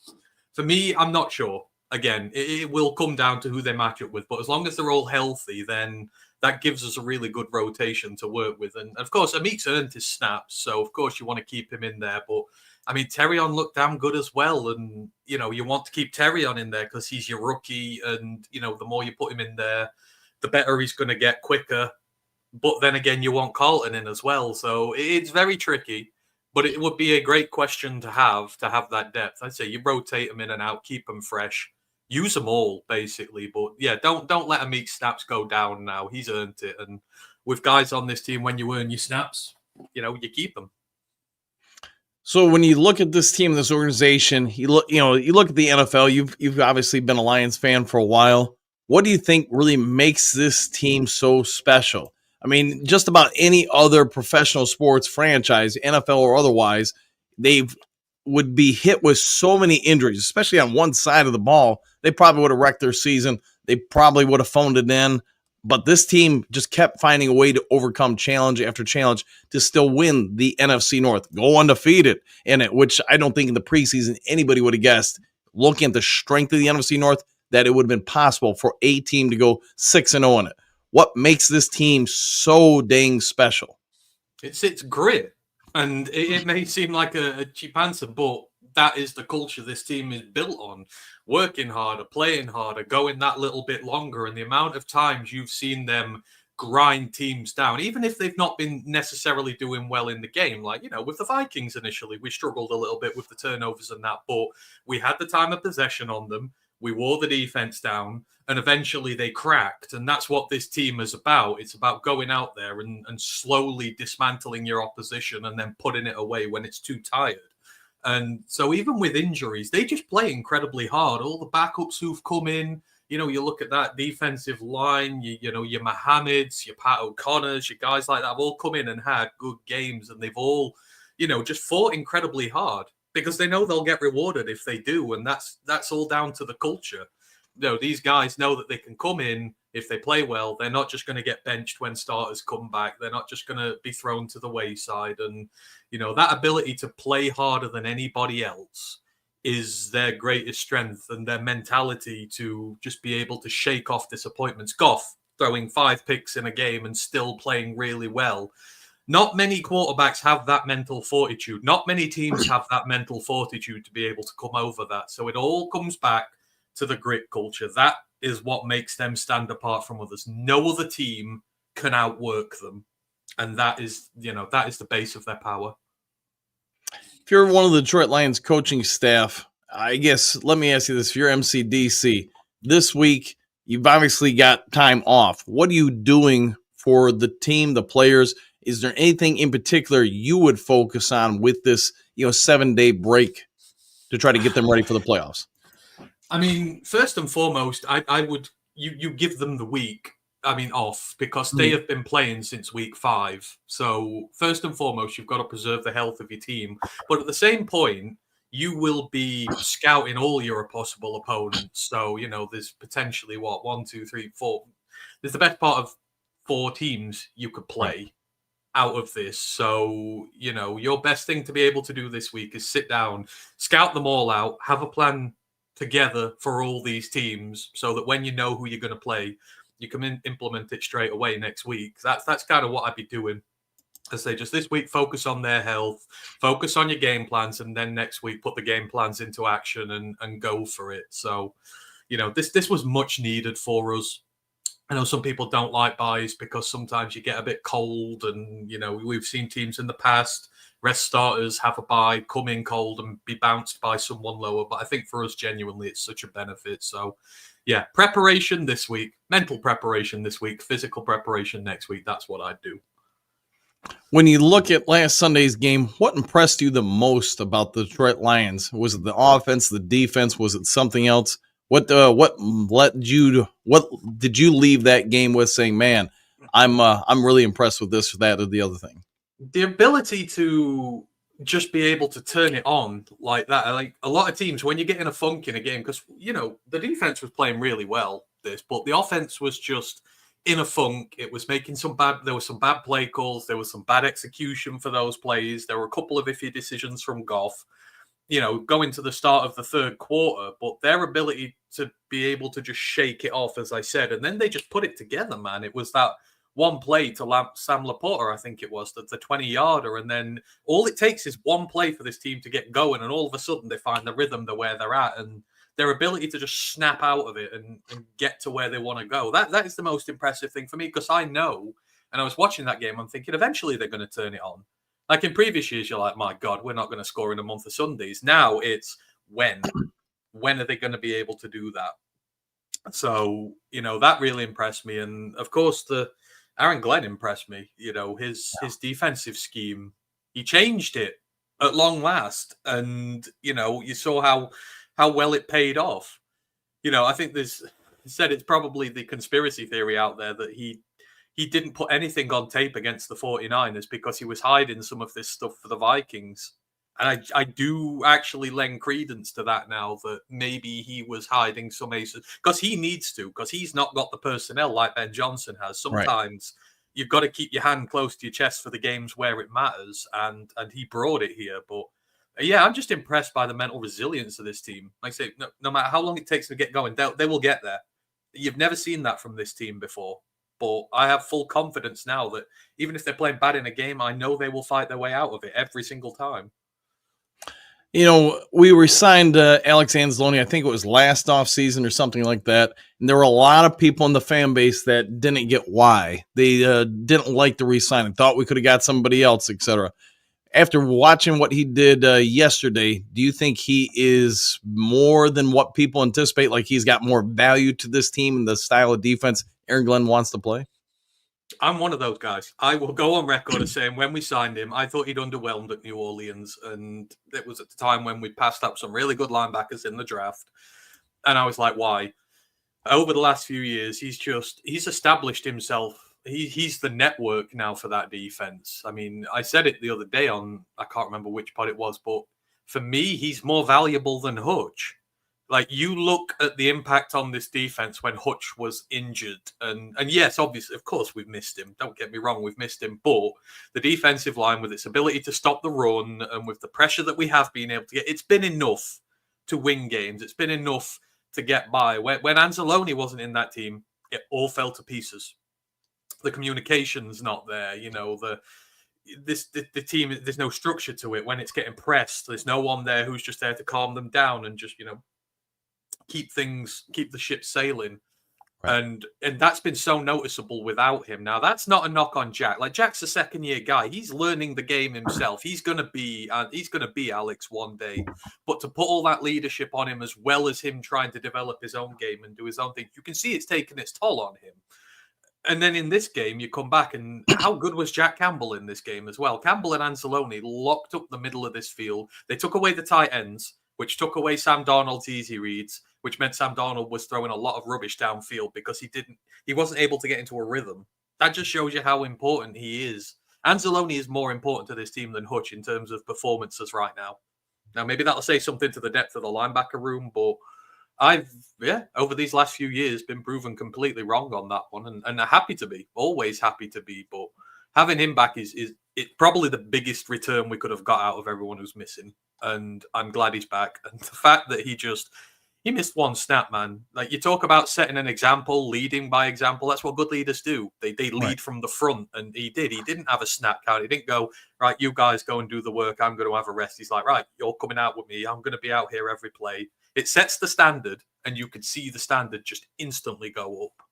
for me, I'm not sure. Again, it will come down to who they match up with. But as long as they're all healthy, then that gives us a really good rotation to work with. And of course, Amik's earned his snaps. So of course, you want to keep him in there. But I mean, Terrion looked damn good as well. And, you want to keep Terrion in there because he's your rookie. And, the more you put him in there, the better he's going to get quicker. But then again, you want Carlton in as well. So it's very tricky. But it would be a great question to have that depth. I'd say you rotate them in and out, keep them fresh. Use them all, basically. But, yeah, don't let Amik's snaps go down now. He's earned it. And with guys on this team, when you earn your snaps, you keep them. So when you look at this team, this organization, you look at the NFL. You've obviously been a Lions fan for a while. What do you think really makes this team so special? I mean, just about any other professional sports franchise, NFL or otherwise, they would be hit with so many injuries, especially on one side of the ball. They probably would have wrecked their season. They probably would have phoned it in. But this team just kept finding a way to overcome challenge after challenge to still win the NFC North, go undefeated in it, which I don't think in the preseason anybody would have guessed, looking at the strength of the NFC North, that it would have been possible for a team to go 6-0 in it. What makes this team so dang special? It's grit. And it may seem like a cheap answer, but that is the culture this team is built on. Working harder, playing harder, going that little bit longer. And the amount of times you've seen them grind teams down, even if they've not been necessarily doing well in the game. Like, with the Vikings initially, we struggled a little bit with the turnovers and that, but we had the time of possession on them. We wore the defense down, and eventually they cracked. And that's what this team is about. It's about going out there and slowly dismantling your opposition and then putting it away when it's too tired. And so even with injuries, they just play incredibly hard. All the backups who've come in, you look at that defensive line, your Mohammeds, your Pat O'Connors, your guys like that have all come in and had good games, and they've all, just fought incredibly hard because they know they'll get rewarded if they do. And that's all down to the culture. These guys know that they can come in if they play well. They're not just going to get benched when starters come back. They're not just going to be thrown to the wayside. And, that ability to play harder than anybody else is their greatest strength, and their mentality to just be able to shake off disappointments. Goff throwing 5 picks in a game and still playing really well. Not many quarterbacks have that mental fortitude. Not many teams have that mental fortitude to be able to come over that. So it all comes back to the grit culture. That is what makes them stand apart from others. No other team can outwork them. And that is the base of their power. If you're one of the Detroit Lions coaching staff, I guess, let me ask you this. If you're MCDC, this week, you've obviously got time off. What are you doing for the team, the players? Is there anything in particular you would focus on with this, 7-day break to try to get them ready for the playoffs? I mean, first and foremost, I would you give them the week, off, because they have been playing since week 5. So first and foremost, you've got to preserve the health of your team. But at the same point, you will be scouting all your possible opponents. So, there's potentially 1, 2, 3, 4. There's the best part of 4 teams you could play out of this. So, your best thing to be able to do this week is sit down, scout them all out, have a plan together for all these teams so that when you know who you're going to play, you can implement it straight away next week. That's kind of what I'd be doing. I say just this week, focus on their health, focus on your game plans, and then next week put the game plans into action and go for it. So, this was much needed for us. I know some people don't like buys because sometimes you get a bit cold, and we've seen teams in the past rest starters, have a bye, come in cold, and be bounced by someone lower. But I think for us, genuinely, it's such a benefit. So, yeah, preparation this week, mental preparation this week, physical preparation next week. That's what I'd do. When you look at last Sunday's game, what impressed you the most about the Detroit Lions? Was it the offense, the defense? Was it something else? What did you leave that game with saying, man, I'm really impressed with this or that or the other thing? The ability to just be able to turn it on like that. Like a lot of teams, when you get in a funk in a game, because, the defense was playing really well, but the offense was just in a funk. It was making there were some bad play calls. There was some bad execution for those plays. There were a couple of iffy decisions from Goff, going to the start of the third quarter, but their ability to be able to just shake it off, as I said, and then they just put it together, man. It was that one play to Sam Laporta, I think it was, the 20-yarder, and then all it takes is one play for this team to get going, and all of a sudden they find the rhythm to where they're at, and their ability to just snap out of it and get to where they want to go. That is the most impressive thing for me, because I know, and I was watching that game, I'm thinking eventually they're going to turn it on. Like in previous years, you're like, my God, we're not going to score in a month of Sundays. Now it's when are they going to be able to do that? So, that really impressed me. And of course, Aaron Glenn impressed me. His defensive scheme, he changed it at long last. And, you saw how well it paid off. I think it's probably the conspiracy theory out there that he didn't put anything on tape against the 49ers because he was hiding some of this stuff for the Vikings. And I do actually lend credence to that now, that maybe he was hiding some aces because he needs to, because he's not got the personnel like Ben Johnson has. Sometimes you've got to keep your hand close to your chest for the games where it matters. And he brought it here. But yeah, I'm just impressed by the mental resilience of this team. Like I say, no matter how long it takes to get going, they will get there. You've never seen that from this team before. But I have full confidence now that even if they're playing bad in a game, I know they will fight their way out of it every single time. You know, we re-signed Alex Anzalone, I think it was last offseason or something like that. And there were a lot of people in the fan base that didn't get why. They didn't like the re-signing, thought we could have got somebody else, etc. After watching what he did yesterday, do you think he is more than what people anticipate? Like he's got more value to this team and the style of defense Aaron Glenn wants to play? I'm one of those guys. I will go on record as saying when we signed him, I thought he'd underwhelmed at New Orleans. And it was at the time when we passed up some really good linebackers in the draft. And I was like, why? Over the last few years, he's established himself. He's the network now for that defense. I mean, I said it the other day on, I can't remember which pod it was, but for me, he's more valuable than Hutch. Like, you look at the impact on this defense when Hutch was injured. And yes, obviously, of course, we've missed him. Don't get me wrong, we've missed him. But the defensive line, with its ability to stop the run and with the pressure that we have been able to get, it's been enough to win games. It's been enough to get by. When Anzalone wasn't in that team, it all fell to pieces. The communication's not there. You know, the team, there's no structure to it. When it's getting pressed, there's no one there who's just there to calm them down and just, keep the ship sailing. Right. And that's been so noticeable without him. Now, that's not a knock on Jack. Like, Jack's a second-year guy. He's learning the game himself. He's gonna be Alex one day. But to put all that leadership on him, as well as him trying to develop his own game and do his own thing, you can see it's taken its toll on him. And then in this game, you come back, and how good was Jack Campbell in this game as well? Campbell and Anzalone locked up the middle of this field. They took away the tight ends, which took away Sam Darnold's easy reads, which meant Sam Darnold was throwing a lot of rubbish downfield because he wasn't able to get into a rhythm. That just shows you how important he is. Anzalone is more important to this team than Hutch in terms of performances right now. Now, maybe that'll say something to the depth of the linebacker room, but over these last few years, been proven completely wrong on that one, and happy to be, always happy to be. But having him back is probably the biggest return we could have got out of everyone who's missing, and I'm glad he's back. And the fact that he missed one snap, man. Like, you talk about setting an example, leading by example. That's what good leaders do. They lead from the front, and he did. He didn't have a snap count. He didn't go, right, you guys go and do the work. I'm going to have a rest. He's like, right, you're coming out with me. I'm going to be out here every play. It sets the standard, and you could see the standard just instantly go up.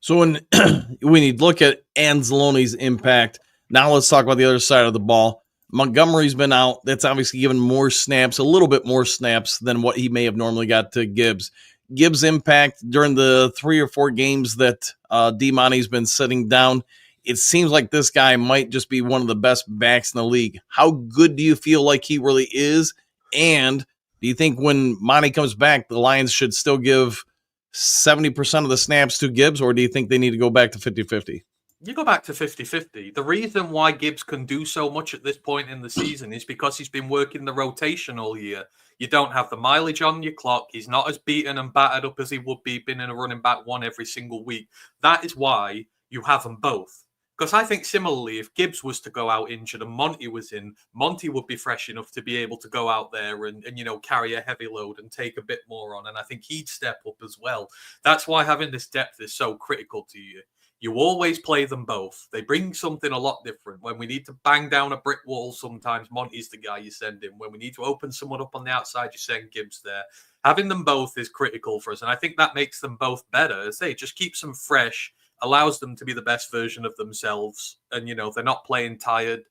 So when you look at Anzalone's impact, now let's talk about the other side of the ball. Montgomery's been out. That's obviously given more snaps, a little bit more snaps than what he may have normally got to Gibbs. Gibbs' impact during the 3 or 4 games that D-Monty's been sitting down, it seems like this guy might just be one of the best backs in the league. How good do you feel like he really is? And do you think when Monty comes back, the Lions should still give 70% of the snaps to Gibbs, or do you think they need to go back to 50-50? You go back to 50-50. The reason why Gibbs can do so much at this point in the season is because he's been working the rotation all year. You don't have the mileage on your clock. He's not as beaten and battered up as he would be being in a running back one every single week. That is why you have them both. Because I think similarly, if Gibbs was to go out injured and Monty was in, Monty would be fresh enough to be able to go out there and carry a heavy load and take a bit more on. And I think he'd step up as well. That's why having this depth is so critical to you. You always play them both. They bring something a lot different. When we need to bang down a brick wall, sometimes Monty's the guy you send in. When we need to open someone up on the outside, you send Gibbs there. Having them both is critical for us. And I think that makes them both better. As I say, it just keeps them fresh, allows them to be the best version of themselves. And, they're not playing tired.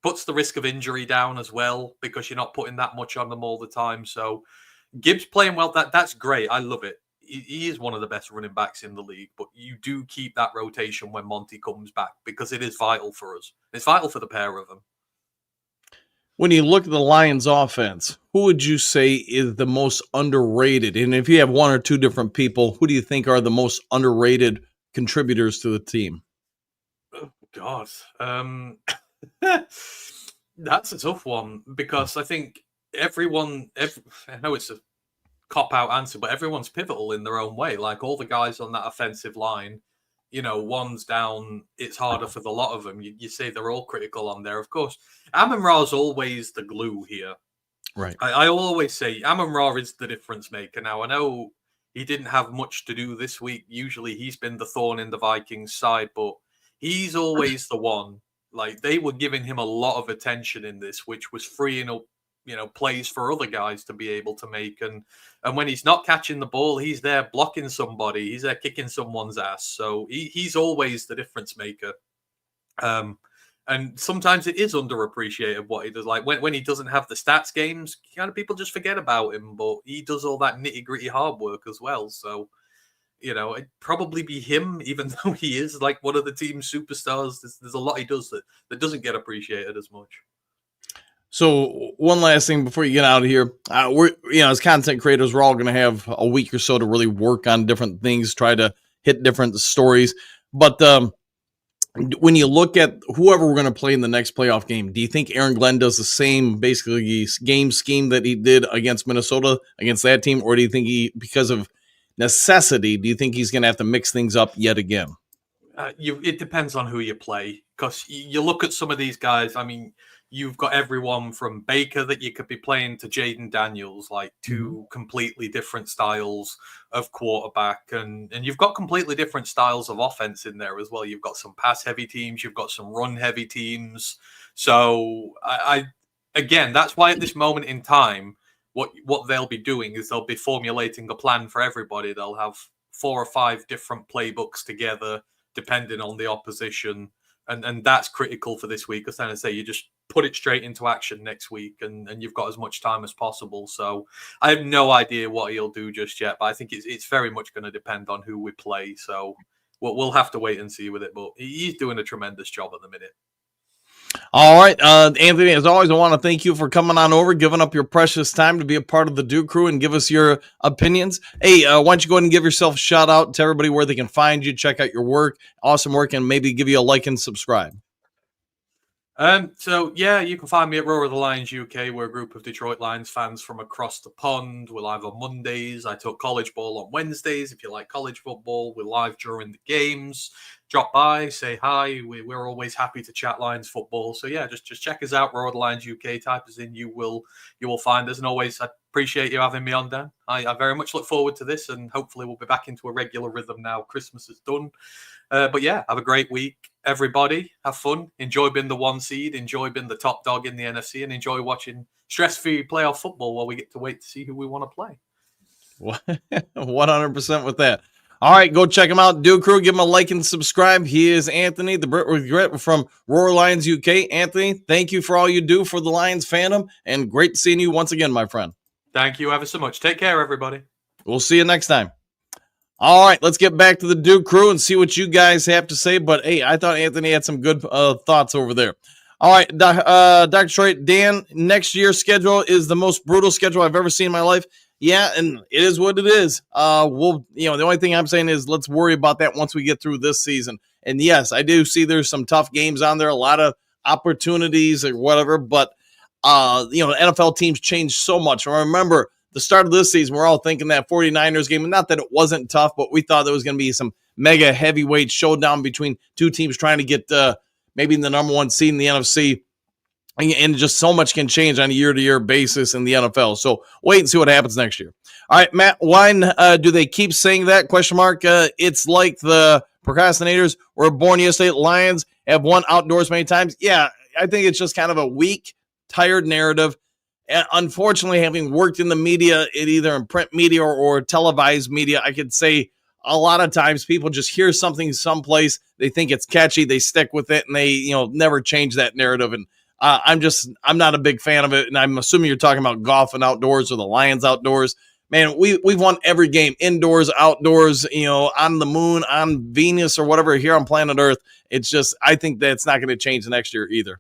Puts the risk of injury down as well because you're not putting that much on them all the time. So Gibbs playing well, that's great. I love it. He is one of the best running backs in the league, but you do keep that rotation when Monty comes back because it is vital for us. It's vital for the pair of them. When you look at the Lions offense, who would you say is the most underrated? And if you have one or two different people, who do you think are the most underrated contributors to the team? Oh, God. That's a tough one because I think I know it's a cop-out answer, but everyone's pivotal in their own way. Like all the guys on that offensive line, one's down, it's harder for the lot of them. You say they're all critical on there. Of course, Amon-Ra's always the glue here. Right. I always say Amon-Ra is the difference maker. Now, I know he didn't have much to do this week. Usually he's been the thorn in the Vikings side, but he's always the one Like, they were giving him a lot of attention in this, which was freeing up, plays for other guys to be able to make. And when he's not catching the ball, he's there blocking somebody. He's there kicking someone's ass. So he's always the difference maker. And sometimes it is underappreciated what he does. Like when he doesn't have the stats games, kind of people just forget about him. But he does all that nitty gritty hard work as well. So, it'd probably be him, even though he is like one of the team's superstars. There's a lot he does that doesn't get appreciated as much. So one last thing before you get out of here, we're as content creators, we're all going to have a week or so to really work on different things, try to hit different stories. But when you look at whoever we're going to play in the next playoff game, do you think Aaron Glenn does the same basically game scheme that he did against Minnesota against that team, or do you think because of necessity, do you think he's going to have to mix things up yet again? It depends on who you play, because you look at some of these guys. I mean, you've got everyone from Baker that you could be playing to Jaden Daniels, like two completely different styles of quarterback. And you've got completely different styles of offense in there as well. You've got some pass-heavy teams. You've got some run-heavy teams. So, again, that's why at this moment in time, what they'll be doing is they'll be formulating a plan for everybody. They'll have 4 or 5 different playbooks together, depending on the opposition. And that's critical for this week. Because then I say you just put it straight into action next week, and you've got as much time as possible. So I have no idea what he'll do just yet, but I think it's very much going to depend on who we play. So we'll have to wait and see with it. But he's doing a tremendous job at the minute. All right, Anthony, as always, I want to thank you for coming on over, giving up your precious time to be a part of the Duke Crew and give us your opinions. Hey, why don't you go ahead and give yourself a shout out to everybody where they can find you, check out your work, awesome work, and maybe give you a like and subscribe. So yeah, you can find me at Roar of the Lions UK. We're a group of Detroit Lions fans from across the pond. We're live on Mondays. I talk college ball on Wednesdays. If you like college football, we're live during the games. Drop by, say hi. We're always happy to chat Lions football. So yeah, just check us out. Roar of the Lions UK. Type us in. You will find us. And always, I appreciate you having me on, Dan. I very much look forward to this, and hopefully we'll be back into a regular rhythm now. Christmas is done. But yeah, have a great week, everybody. Have fun. Enjoy being the 1 seed. Enjoy being the top dog in the NFC, and enjoy watching stress-free playoff football while we get to wait to see who we want to play. 100% with that. All right, go check him out. Duke Crew, give him a like and subscribe. He is Anthony, the Brit with Grit from Roar Lions UK. Anthony, thank you for all you do for the Lions fandom, and great seeing you once again, my friend. Thank you ever so much. Take care, everybody. We'll see you next time. All right, let's get back to the Duke Crew and see what you guys have to say. But, hey, I thought Anthony had some good thoughts over there. All right, Dr. Detroit, Dan, next year's schedule is the most brutal schedule I've ever seen in my life. Yeah, and it is what it is. The only thing I'm saying is let's worry about that once we get through this season. And, yes, I do see there's some tough games on there, a lot of opportunities or whatever. But, the NFL teams change so much. I remember the start of this season, we're all thinking that 49ers game, and not that it wasn't tough, but we thought there was going to be some mega heavyweight showdown between two teams trying to get maybe the number 1 seed in the NFC. And just so much can change on a year-to-year basis in the NFL. So wait and see what happens next year. All right, Matt, why do they keep saying that? Question mark. It's like the procrastinators were born yesterday. Lions have won outdoors many times. Yeah, I think it's just kind of a weak, tired narrative. And unfortunately, having worked in the media, either in print media or televised media, I could say a lot of times people just hear something someplace, they think it's catchy, they stick with it, and they never change that narrative. And I'm not a big fan of it. And I'm assuming you're talking about golf and outdoors or the Lions outdoors. Man, we've won every game, indoors, outdoors, on the moon, on Venus, or whatever here on planet Earth. It's just, I think that's not going to change next year either.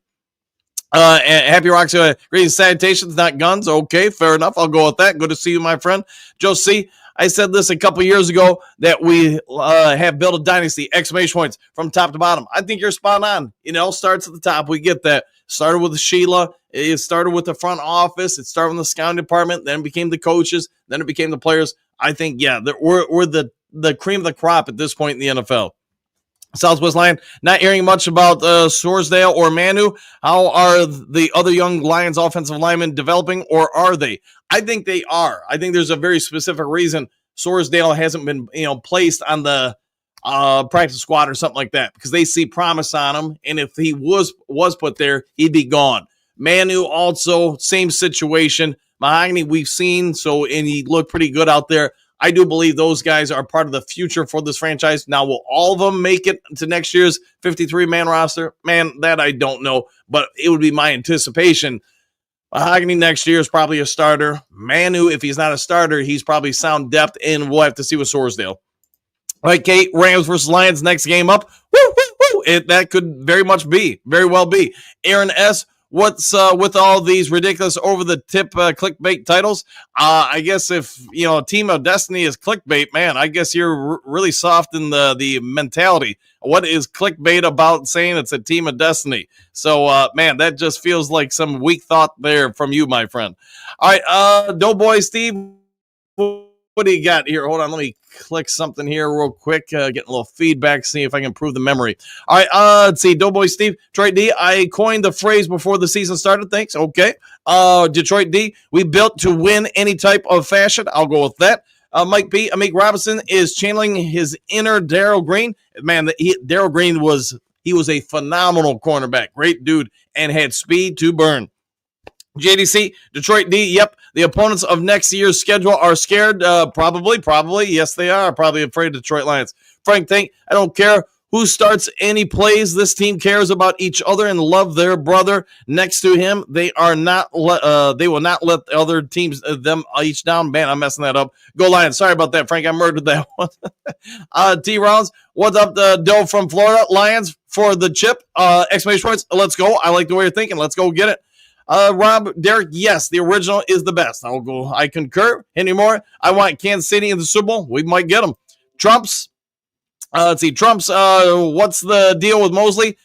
Happy Rocks, greetings, salutations, not guns. Okay, fair enough. I'll go with that. Good to see you, my friend. Joe C., I said this a couple years ago that we have built a dynasty, exclamation points, from top to bottom. I think you're spot on. It all starts at the top. We get that. Started with Sheila. It started with the front office. It started with the scouting department. Then it became the coaches. Then it became the players. I think, yeah, we're the cream of the crop at this point in the NFL. Southwest Lion, not hearing much about Sorsdale or Manu. How are the other young Lions offensive linemen developing, or are they? I think they are. I think there's a very specific reason Sorsdale hasn't been, placed on the practice squad or something like that because they see promise on him. And if he was put there, he'd be gone. Manu also, same situation. Mahogany we've seen, and he looked pretty good out there. I do believe those guys are part of the future for this franchise. Now, will all of them make it to next year's 53-man roster? Man, that I don't know, but it would be my anticipation. Mahogany next year is probably a starter. Manu, if he's not a starter, he's probably sound depth, and we'll have to see with Sorsdale. All right, Kate, Rams versus Lions, next game up. Woo, woo, woo. That could very well be. Aaron S., what's with all these ridiculous over-the-tip clickbait titles? I guess if, Team of Destiny is clickbait, man, I guess you're really soft in the mentality. What is clickbait about saying it's a Team of Destiny? So, man, that just feels like some weak thought there from you, my friend. All right, Doughboy Steve, what do you got here? Hold on, let me click something here real quick. Getting a little feedback, see if I can improve the memory. All right, let's see. Doughboy Steve, Detroit D. I coined the phrase before the season started. Thanks. Okay. Detroit D. We built to win any type of fashion. I'll go with that. Mike B. Amik Robinson is channeling his inner Darryl Green. Man, Darryl Green was a phenomenal cornerback. Great dude and had speed to burn. JDC, Detroit D, yep. The opponents of next year's schedule are scared. Probably. Yes, they are. Probably afraid of Detroit Lions. Frank, I don't care who starts any plays. This team cares about each other and love their brother next to him. They will not let other teams them each down. Man, I'm messing that up. Go Lions. Sorry about that, Frank. I murdered that one. T Rounds, what's up, Doe from Florida? Lions for the chip. Exclamation points. Let's go. I like the way you're thinking. Let's go get it. Rob, Derek, yes, the original is the best. I concur. Anymore? I want Kansas City in the Super Bowl. We might get them. Trump's, what's the deal with Mosley?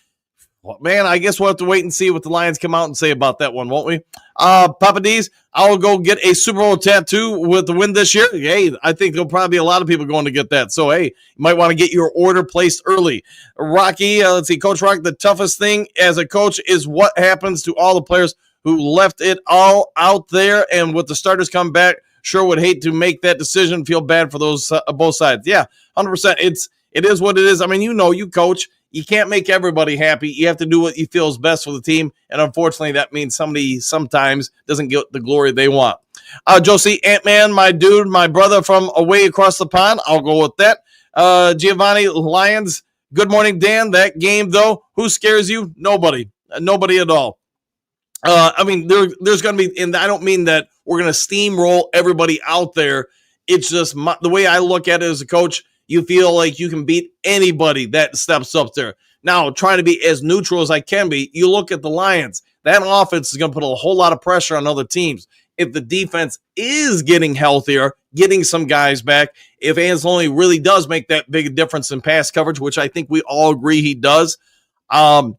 Well, man, I guess we'll have to wait and see what the Lions come out and say about that one, won't we? Papa D's, I'll go get a Super Bowl tattoo with the win this year. Hey, I think there'll probably be a lot of people going to get that. So, hey, you might want to get your order placed early. Rocky, Coach Rock, the toughest thing as a coach is what happens to all the players who left it all out there, and with the starters come back, sure would hate to make that decision. Feel bad for those both sides. Yeah, 100%. It is what it is. I mean, you coach. You can't make everybody happy. You have to do what you feel is best for the team, and unfortunately, that means somebody sometimes doesn't get the glory they want. Josie, Ant-Man, my dude, my brother from away across the pond. I'll go with that. Giovanni, Lions, good morning, Dan. That game, though, who scares you? Nobody. Nobody at all. There's going to be, and I don't mean that we're going to steamroll everybody out there. It's just the way I look at it as a coach, you feel like you can beat anybody that steps up there. Now, trying to be as neutral as I can be, you look at the Lions. That offense is going to put a whole lot of pressure on other teams. If the defense is getting healthier, getting some guys back, if Anzalone really does make that big difference in pass coverage, which I think we all agree he does, the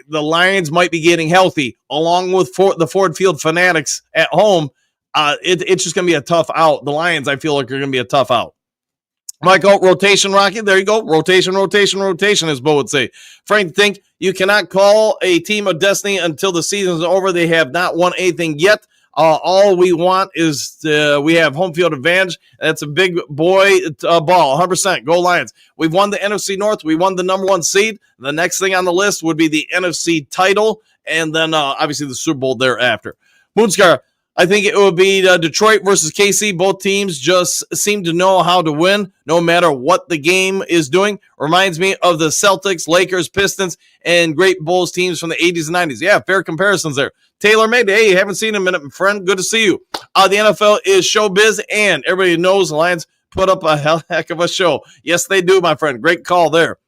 Lions might be getting healthy along with the Ford Field Fanatics at home. It's just going to be a tough out. The Lions, I feel like, are going to be a tough out. Michael, rotation, Rocky. There you go. Rotation, as Bo would say. Frank, think you cannot call a team of destiny until the season's over. They have not won anything yet. All we want is we have home field advantage. That's a big boy ball, 100%. Go Lions. We've won the NFC North. We won the number one seed. The next thing on the list would be the NFC title, and then obviously the Super Bowl thereafter. Moonscar, I think it would be Detroit versus KC. Both teams just seem to know how to win no matter what the game is doing. Reminds me of the Celtics, Lakers, Pistons, and great Bulls teams from the 80s and 90s. Yeah, fair comparisons there. Taylor Made, hey, haven't seen him in a minute, friend. Good to see you. The NFL is showbiz, and everybody knows the Lions put up a heck of a show. Yes, they do, my friend. Great call there.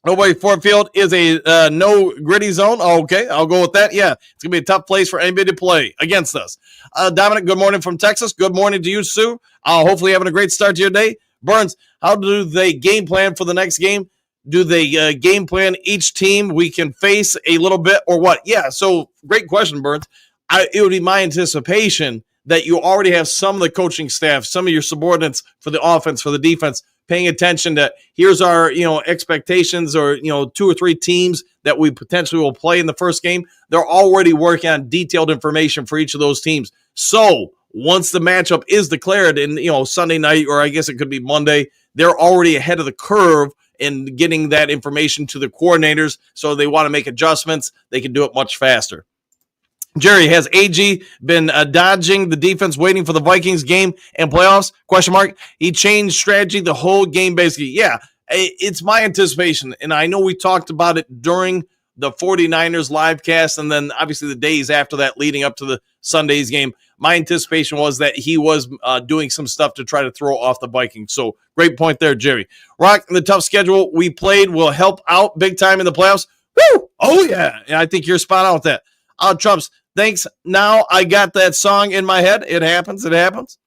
Nobody Ford Field is a no gritty zone. Okay, I'll go with that. Yeah, it's going to be a tough place for anybody to play against us. Dominic, good morning from Texas. Good morning to you, Sue. Hopefully having a great start to your day. Burns, how do they game plan for the next game? Do they game plan each team we can face a little bit or what? Yeah, so great question, Burns. It would be my anticipation that you already have some of the coaching staff, some of your subordinates for the offense, for the defense, paying attention to here's our, expectations or, 2 or 3 teams that we potentially will play in the first game. They're already working on detailed information for each of those teams. So once the matchup is declared in, Sunday night, or I guess it could be Monday, they're already ahead of the curve in getting that information to the coordinators. So they want to make adjustments. They can do it much faster. Jerry, has AG been dodging the defense, waiting for the Vikings game and playoffs? Question mark. He changed strategy the whole game, basically. Yeah, it's my anticipation, and I know we talked about it during the 49ers live cast, and then obviously the days after that leading up to the Sunday's game. My anticipation was that he was doing some stuff to try to throw off the Vikings. So great point there, Jerry. Rock, the tough schedule we played will help out big time in the playoffs. Woo! Oh, yeah. I think you're spot on with that. Trumps, thanks. Now I got that song in my head. It happens. It happens.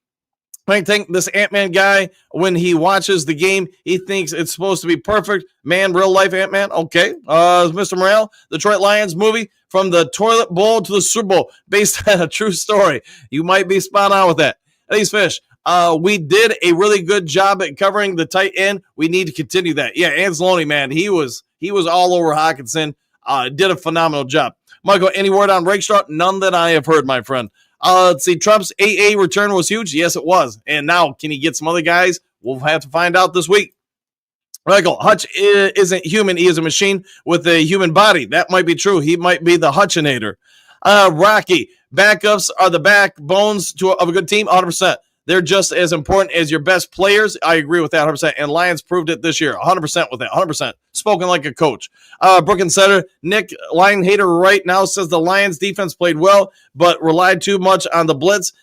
I think this Ant-Man guy, when he watches the game, he thinks it's supposed to be perfect. Man, real life Ant-Man. Okay. Mr. Morrell, Detroit Lions movie from the toilet bowl to the Super Bowl based on a true story. You might be spot on with that. These fish. We did a really good job at covering the tight end. We need to continue that. Yeah, Anzalone, man, he was all over Hawkinson. Did a phenomenal job. Michael, any word on Rakestraw? None that I have heard, my friend. Let's see. Trump's AA return was huge. Yes, it was. And now, can he get some other guys? We'll have to find out this week. Michael, Hutch isn't human. He is a machine with a human body. That might be true. He might be the Hutchinator. Rocky, backups are the backbones of a good team, 100%. They're just as important as your best players. I agree with that 100%. And Lions proved it this year, 100% with that, 100%. Spoken like a coach. Brook and Setter, Nick, Lion hater right now, says the Lions defense played well, but relied too much on the blitz.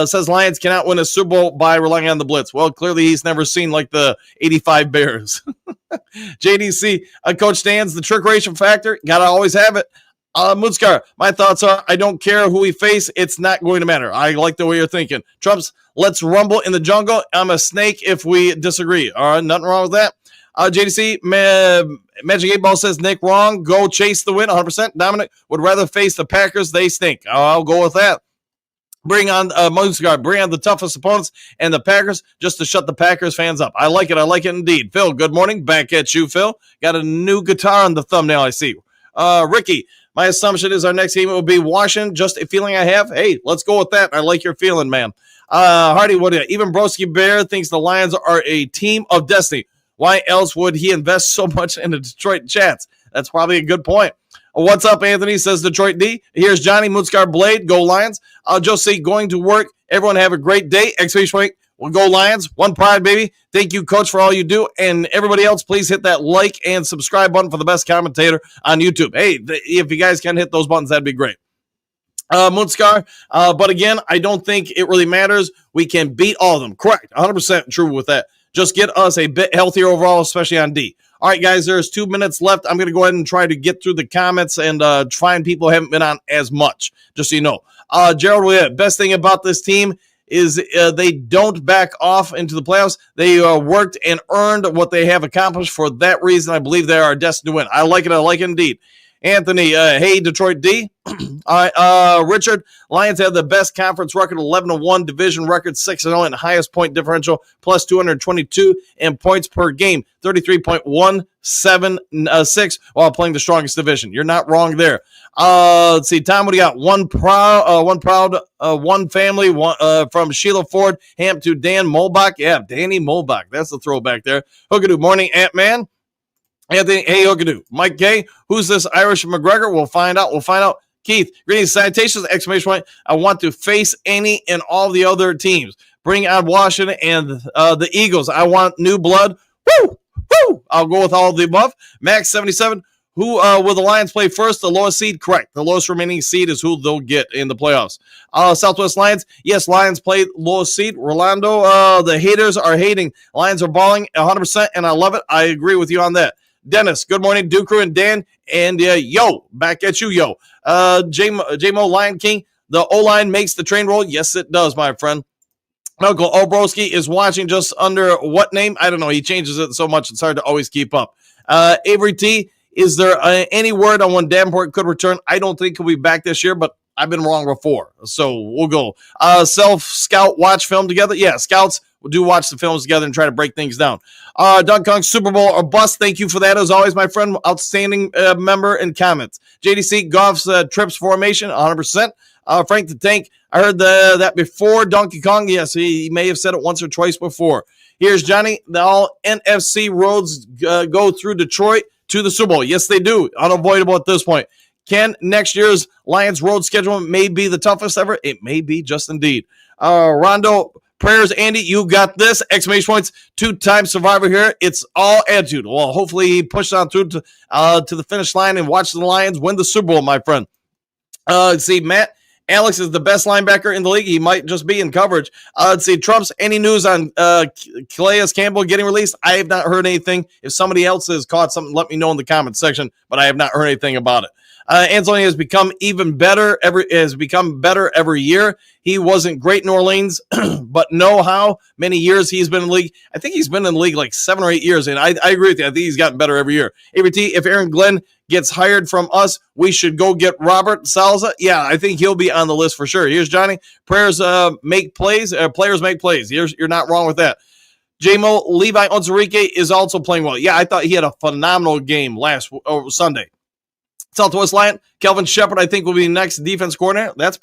Says Lions cannot win a Super Bowl by relying on the blitz. Well, clearly he's never seen like the 85 Bears. JDC, Coach Dan's the trick ration factor. Got to always have it. Moonscar, my thoughts are, I don't care who we face. It's not going to matter. I like the way you're thinking. Trump's, let's rumble in the jungle. I'm a snake if we disagree. All right, nothing wrong with that. JDC, Magic 8 Ball says, Nick, wrong. Go chase the win, 100%. Dominic would rather face the Packers. They stink. I'll go with that. Bring on Moonscar. Bring on the toughest opponents and the Packers just to shut the Packers fans up. I like it. I like it indeed. Phil, good morning. Back at you, Phil. Got a new guitar on the thumbnail, I see. Ricky, my assumption is our next game will be Washington. Just a feeling I have. Hey, let's go with that. I like your feeling, man. Hardy, what do you? Even Broski Bear thinks the Lions are a team of destiny. Why else would he invest so much in the Detroit Chats? That's probably a good point. What's up, Anthony? Says Detroit D. Here's Johnny Moonscar Blade. Go Lions. I'll just say going to work. Everyone have a great day. Exclamation point. We'll go Lions. One pride, baby. Thank you, Coach, for all you do. And everybody else, please hit that like and subscribe button for the best commentator on YouTube. Hey, if you guys can hit those buttons, that'd be great. Moonscar, but again, I don't think it really matters. We can beat all of them. Correct. 100% true with that. Just get us a bit healthier overall, especially on D. All right, guys, there's 2 minutes left. I'm going to go ahead and try to get through the comments and find people who haven't been on as much, just so you know. Gerald, best thing about this team is they don't back off into the playoffs. They worked and earned what they have accomplished. For that reason, I believe they are destined to win. I like it. I like it indeed. Anthony, hey, Detroit D. All right, Richard, Lions have the best conference record, 11-1, division record, 6-0, and highest point differential, plus 222 in points per game, 33.176, while playing the strongest division. You're not wrong there. Let's see, Tom, what do you got? One family, from Sheila Ford, Hamp to Dan Molbach. Yeah, Danny Molbach. That's the throwback there. Hookadoo morning, Ant-Man. Anthony, hey, Hookadoo. Mike Gay, who's this Irish McGregor? We'll find out. Keith, greetings, salutations, exclamation point. I want to face any and all the other teams. Bring on Washington and the Eagles. I want new blood. Woo! Woo! I'll go with all of the above. Max 77, who will the Lions play first? The lowest seed? Correct. The lowest remaining seed is who they'll get in the playoffs. Southwest Lions, yes, Lions play lowest seed. Rolando, the haters are hating. Lions are balling 100%, and I love it. I agree with you on that. Dennis, good morning, Duker and Dan, and yo, back at you, yo. J-Mo Lion King, the O-line makes the train roll. Yes, it does, my friend. Uncle Obrowski is watching just under what name? I don't know. He changes it so much, it's hard to always keep up. Avery T, is there any word on when Davenport could return? I don't think he'll be back this year, but I've been wrong before, so we'll go. Self-scout watch film together? Yeah, scouts will do watch the films together and try to break things down. Doug Kong, Super Bowl or bust. Thank you for that, as always, my friend. Outstanding member and comments. JDC, Goff's trips formation, 100%. Frank the Tank, I heard that before. Donkey Kong, yes, he may have said it once or twice before. Here's Johnny. The all NFC roads go through Detroit to the Super Bowl. Yes, they do. Unavoidable at this point. Can next year's Lions road schedule may be the toughest ever? It may be, just indeed. Rondo, prayers, Andy, you got this. Exclamation points, 2-time survivor here. It's all attitude. Well, hopefully he pushed on through to the finish line and watch the Lions win the Super Bowl, my friend. Let's see, Matt. Alex is the best linebacker in the league. He might just be in coverage. Let's see, Trump's, any news on Calais Campbell getting released? I have not heard anything. If somebody else has caught something, let me know in the comments section, but I have not heard anything about it. Anzalone has become better every year. He wasn't great in New Orleans, but know how many years he's been in the league. I think he's been in the league like 7 or 8 years, and I agree with you. I think he's gotten better every year. ABT, if Aaron Glenn gets hired from us, we should go get Robert Salza. Yeah, I think he'll be on the list for sure. Here's Johnny. Prayers make plays. Players make plays. You're not wrong with that. J-Mo, Levi Onwuzurike is also playing well. Yeah, I thought he had a phenomenal game last Sunday. Southwest Lion, Kelvin Shepard, I think, will be next defense coordinator. That's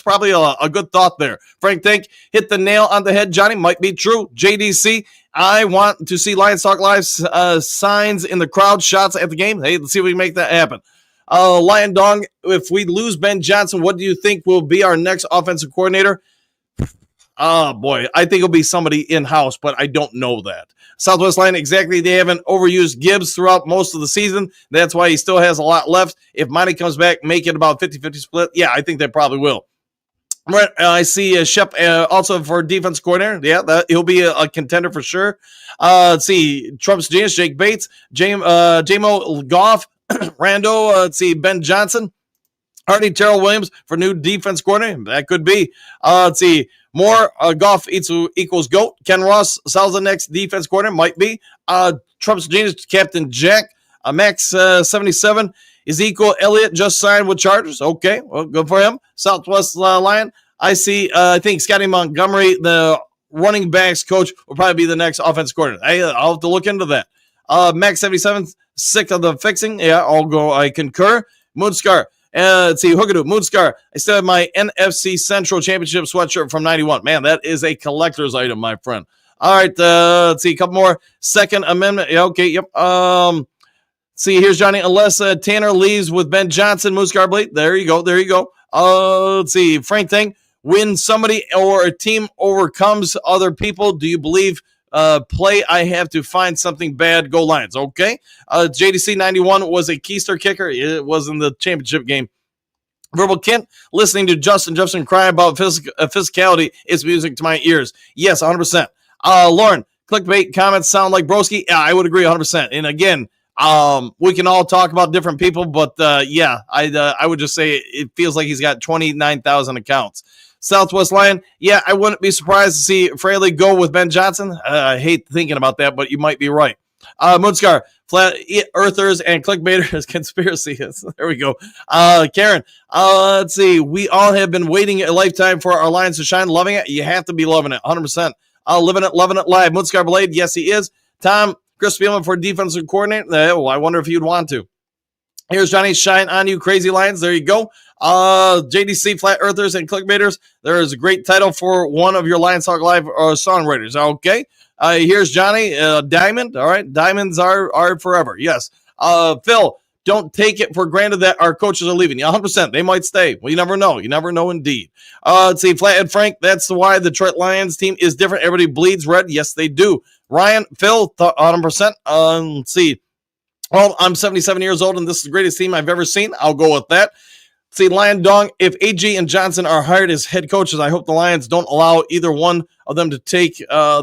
probably a good thought there. Frank Think, hit the nail on the head, Johnny. Might be true. JDC, I want to see Lions Talk Live signs in the crowd, shots at the game. Hey, let's see if we can make that happen. Lion Dong, if we lose Ben Johnson, what do you think will be our next offensive coordinator? Oh, boy, I think it'll be somebody in-house, but I don't know that. Southwest Line, exactly. They haven't overused Gibbs throughout most of the season. That's why he still has a lot left. If Monty comes back, make it about 50-50 split. Yeah, I think they probably will. Right, I see Shep also for defense coordinator. Yeah, he'll be a contender for sure. Let's see, Trump's genius, Jake Bates, J-Mo Goff, Rando, let's see, Ben Johnson, Hardy Terrell Williams for new defense coordinator. That could be. Let's see, more Goff equals GOAT. Ken Ross, Salza next defense coordinator, might be. Trump's genius, Captain Jack, Max 77. Ezekiel Elliott just signed with Chargers. Okay, well, good for him. Southwest Lion. I see, I think Scotty Montgomery, the running backs coach, will probably be the next offense coordinator. I'll have to look into that. Max 77, sick of the fixing. Yeah, I concur. Moonscar. Let's see, Hookadoo, Moonscar. I still have my NFC Central Championship sweatshirt from 91. Man, that is a collector's item, my friend. All right, let's see, a couple more. Second Amendment. Yeah, okay, yep. See, here's Johnny. Unless Tanner leaves with Ben Johnson, Moonscar Blade. There you go. Let's see, Frank Thing. When somebody or a team overcomes other people, do you believe play? I have to find something bad. Go Lions. Okay. JDC 91 was a keister kicker. It was in the championship game. Verbal Kent, listening to Justin Jefferson cry about physicality is music to my ears. Yes, 100%. Lauren, clickbait comments sound like broski. Yeah, I would agree 100%. And again, we can all talk about different people, but yeah, I would just say it feels like he's got 29,000 accounts. Southwest Lion, yeah, I wouldn't be surprised to see Fraley go with Ben Johnson. I hate thinking about that, but you might be right. Moonscar, Flat Earthers and Clickbaiters Conspiracy. There we go. Karen, let's see. We all have been waiting a lifetime for our Lions to shine. Loving it? You have to be loving it, 100%. Living it, loving it live. Moonscar Blade, yes, he is. Tom, Chris Spielman for defensive coordinator. Well, I wonder if you'd want to. Here's Johnny, shine on you, crazy Lions. There you go. JDC, Flat Earthers, and Clickbaiters. There is a great title for one of your Lions Talk Live songwriters. Okay. Here's Johnny, Diamond. All right. Diamonds are forever. Yes. Phil, don't take it for granted that our coaches are leaving. Yeah, 100%. They might stay. Well, you never know. You never know indeed. Let's see. Flathead Frank, that's why the Detroit Lions team is different. Everybody bleeds red. Yes, they do. Ryan, Phil, 100%. Let's see. Well, I'm 77 years old, and this is the greatest team I've ever seen. I'll go with that. See, Lion Dong, if AG and Johnson are hired as head coaches, I hope the Lions don't allow either one of them to take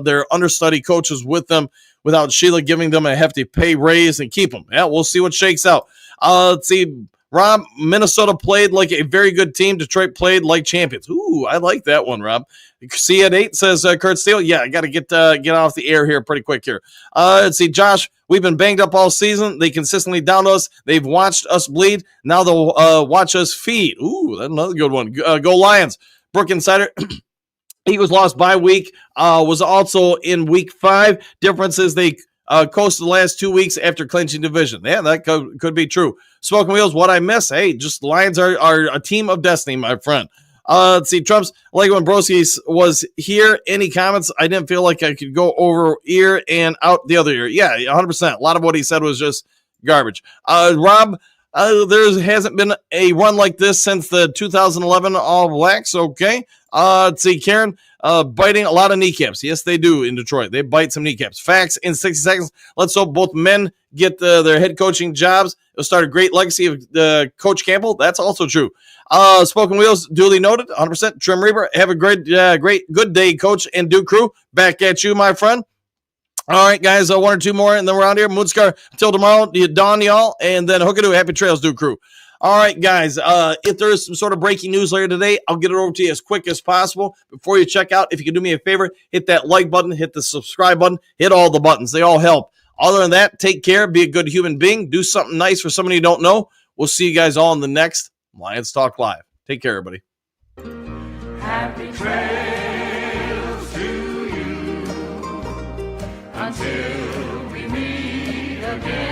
their understudy coaches with them without Sheila giving them a hefty pay raise and keep them. Yeah, we'll see what shakes out. Let's see. Rob, Minnesota played like a very good team. Detroit played like champions. Ooh, I like that one, Rob. See at 8, says Kurt Steele. Yeah, I got to get off the air here pretty quick here. Let's see, Josh, we've been banged up all season. They consistently down us. They've watched us bleed. Now they'll watch us feed. Ooh, that's another good one. Go Lions. Brooke Insider. Eagles lost by week. Was also in week 5. Difference is they coasted the last 2 weeks after clinching division. Yeah, that could be true. Smoking Wheels, what I miss? Hey, just Lions are a team of destiny, my friend. Let's see, Trump's like when Broski was here. Any comments? I didn't feel like I could go over ear and out the other ear. Yeah, 100%. A lot of what he said was just garbage. Rob, there hasn't been a run like this since the 2011 All Blacks. Okay. Let's see, Karen, biting a lot of kneecaps. Yes, they do in Detroit. They bite some kneecaps. Facts in 60 seconds. Let's hope both men get their head coaching jobs. It'll start a great legacy of Coach Campbell. That's also true. Spoken Wheels, duly noted, 100%. Trim Reaper, have a great, good day, Coach and Duke Crew. Back at you, my friend. All right, guys, one or two more, and then we're out here. Moonscar, until tomorrow, dawn, y'all, and then Hookadoo, happy trails, Duke Crew. All right, guys, if there is some sort of breaking news later today, I'll get it over to you as quick as possible. Before you check out, if you can do me a favor, hit that like button, hit the subscribe button, hit all the buttons. They all help. Other than that, take care, be a good human being, do something nice for somebody you don't know. We'll see you guys all in the next Lions Talk Live. Take care, everybody. Happy trails to you until we meet again.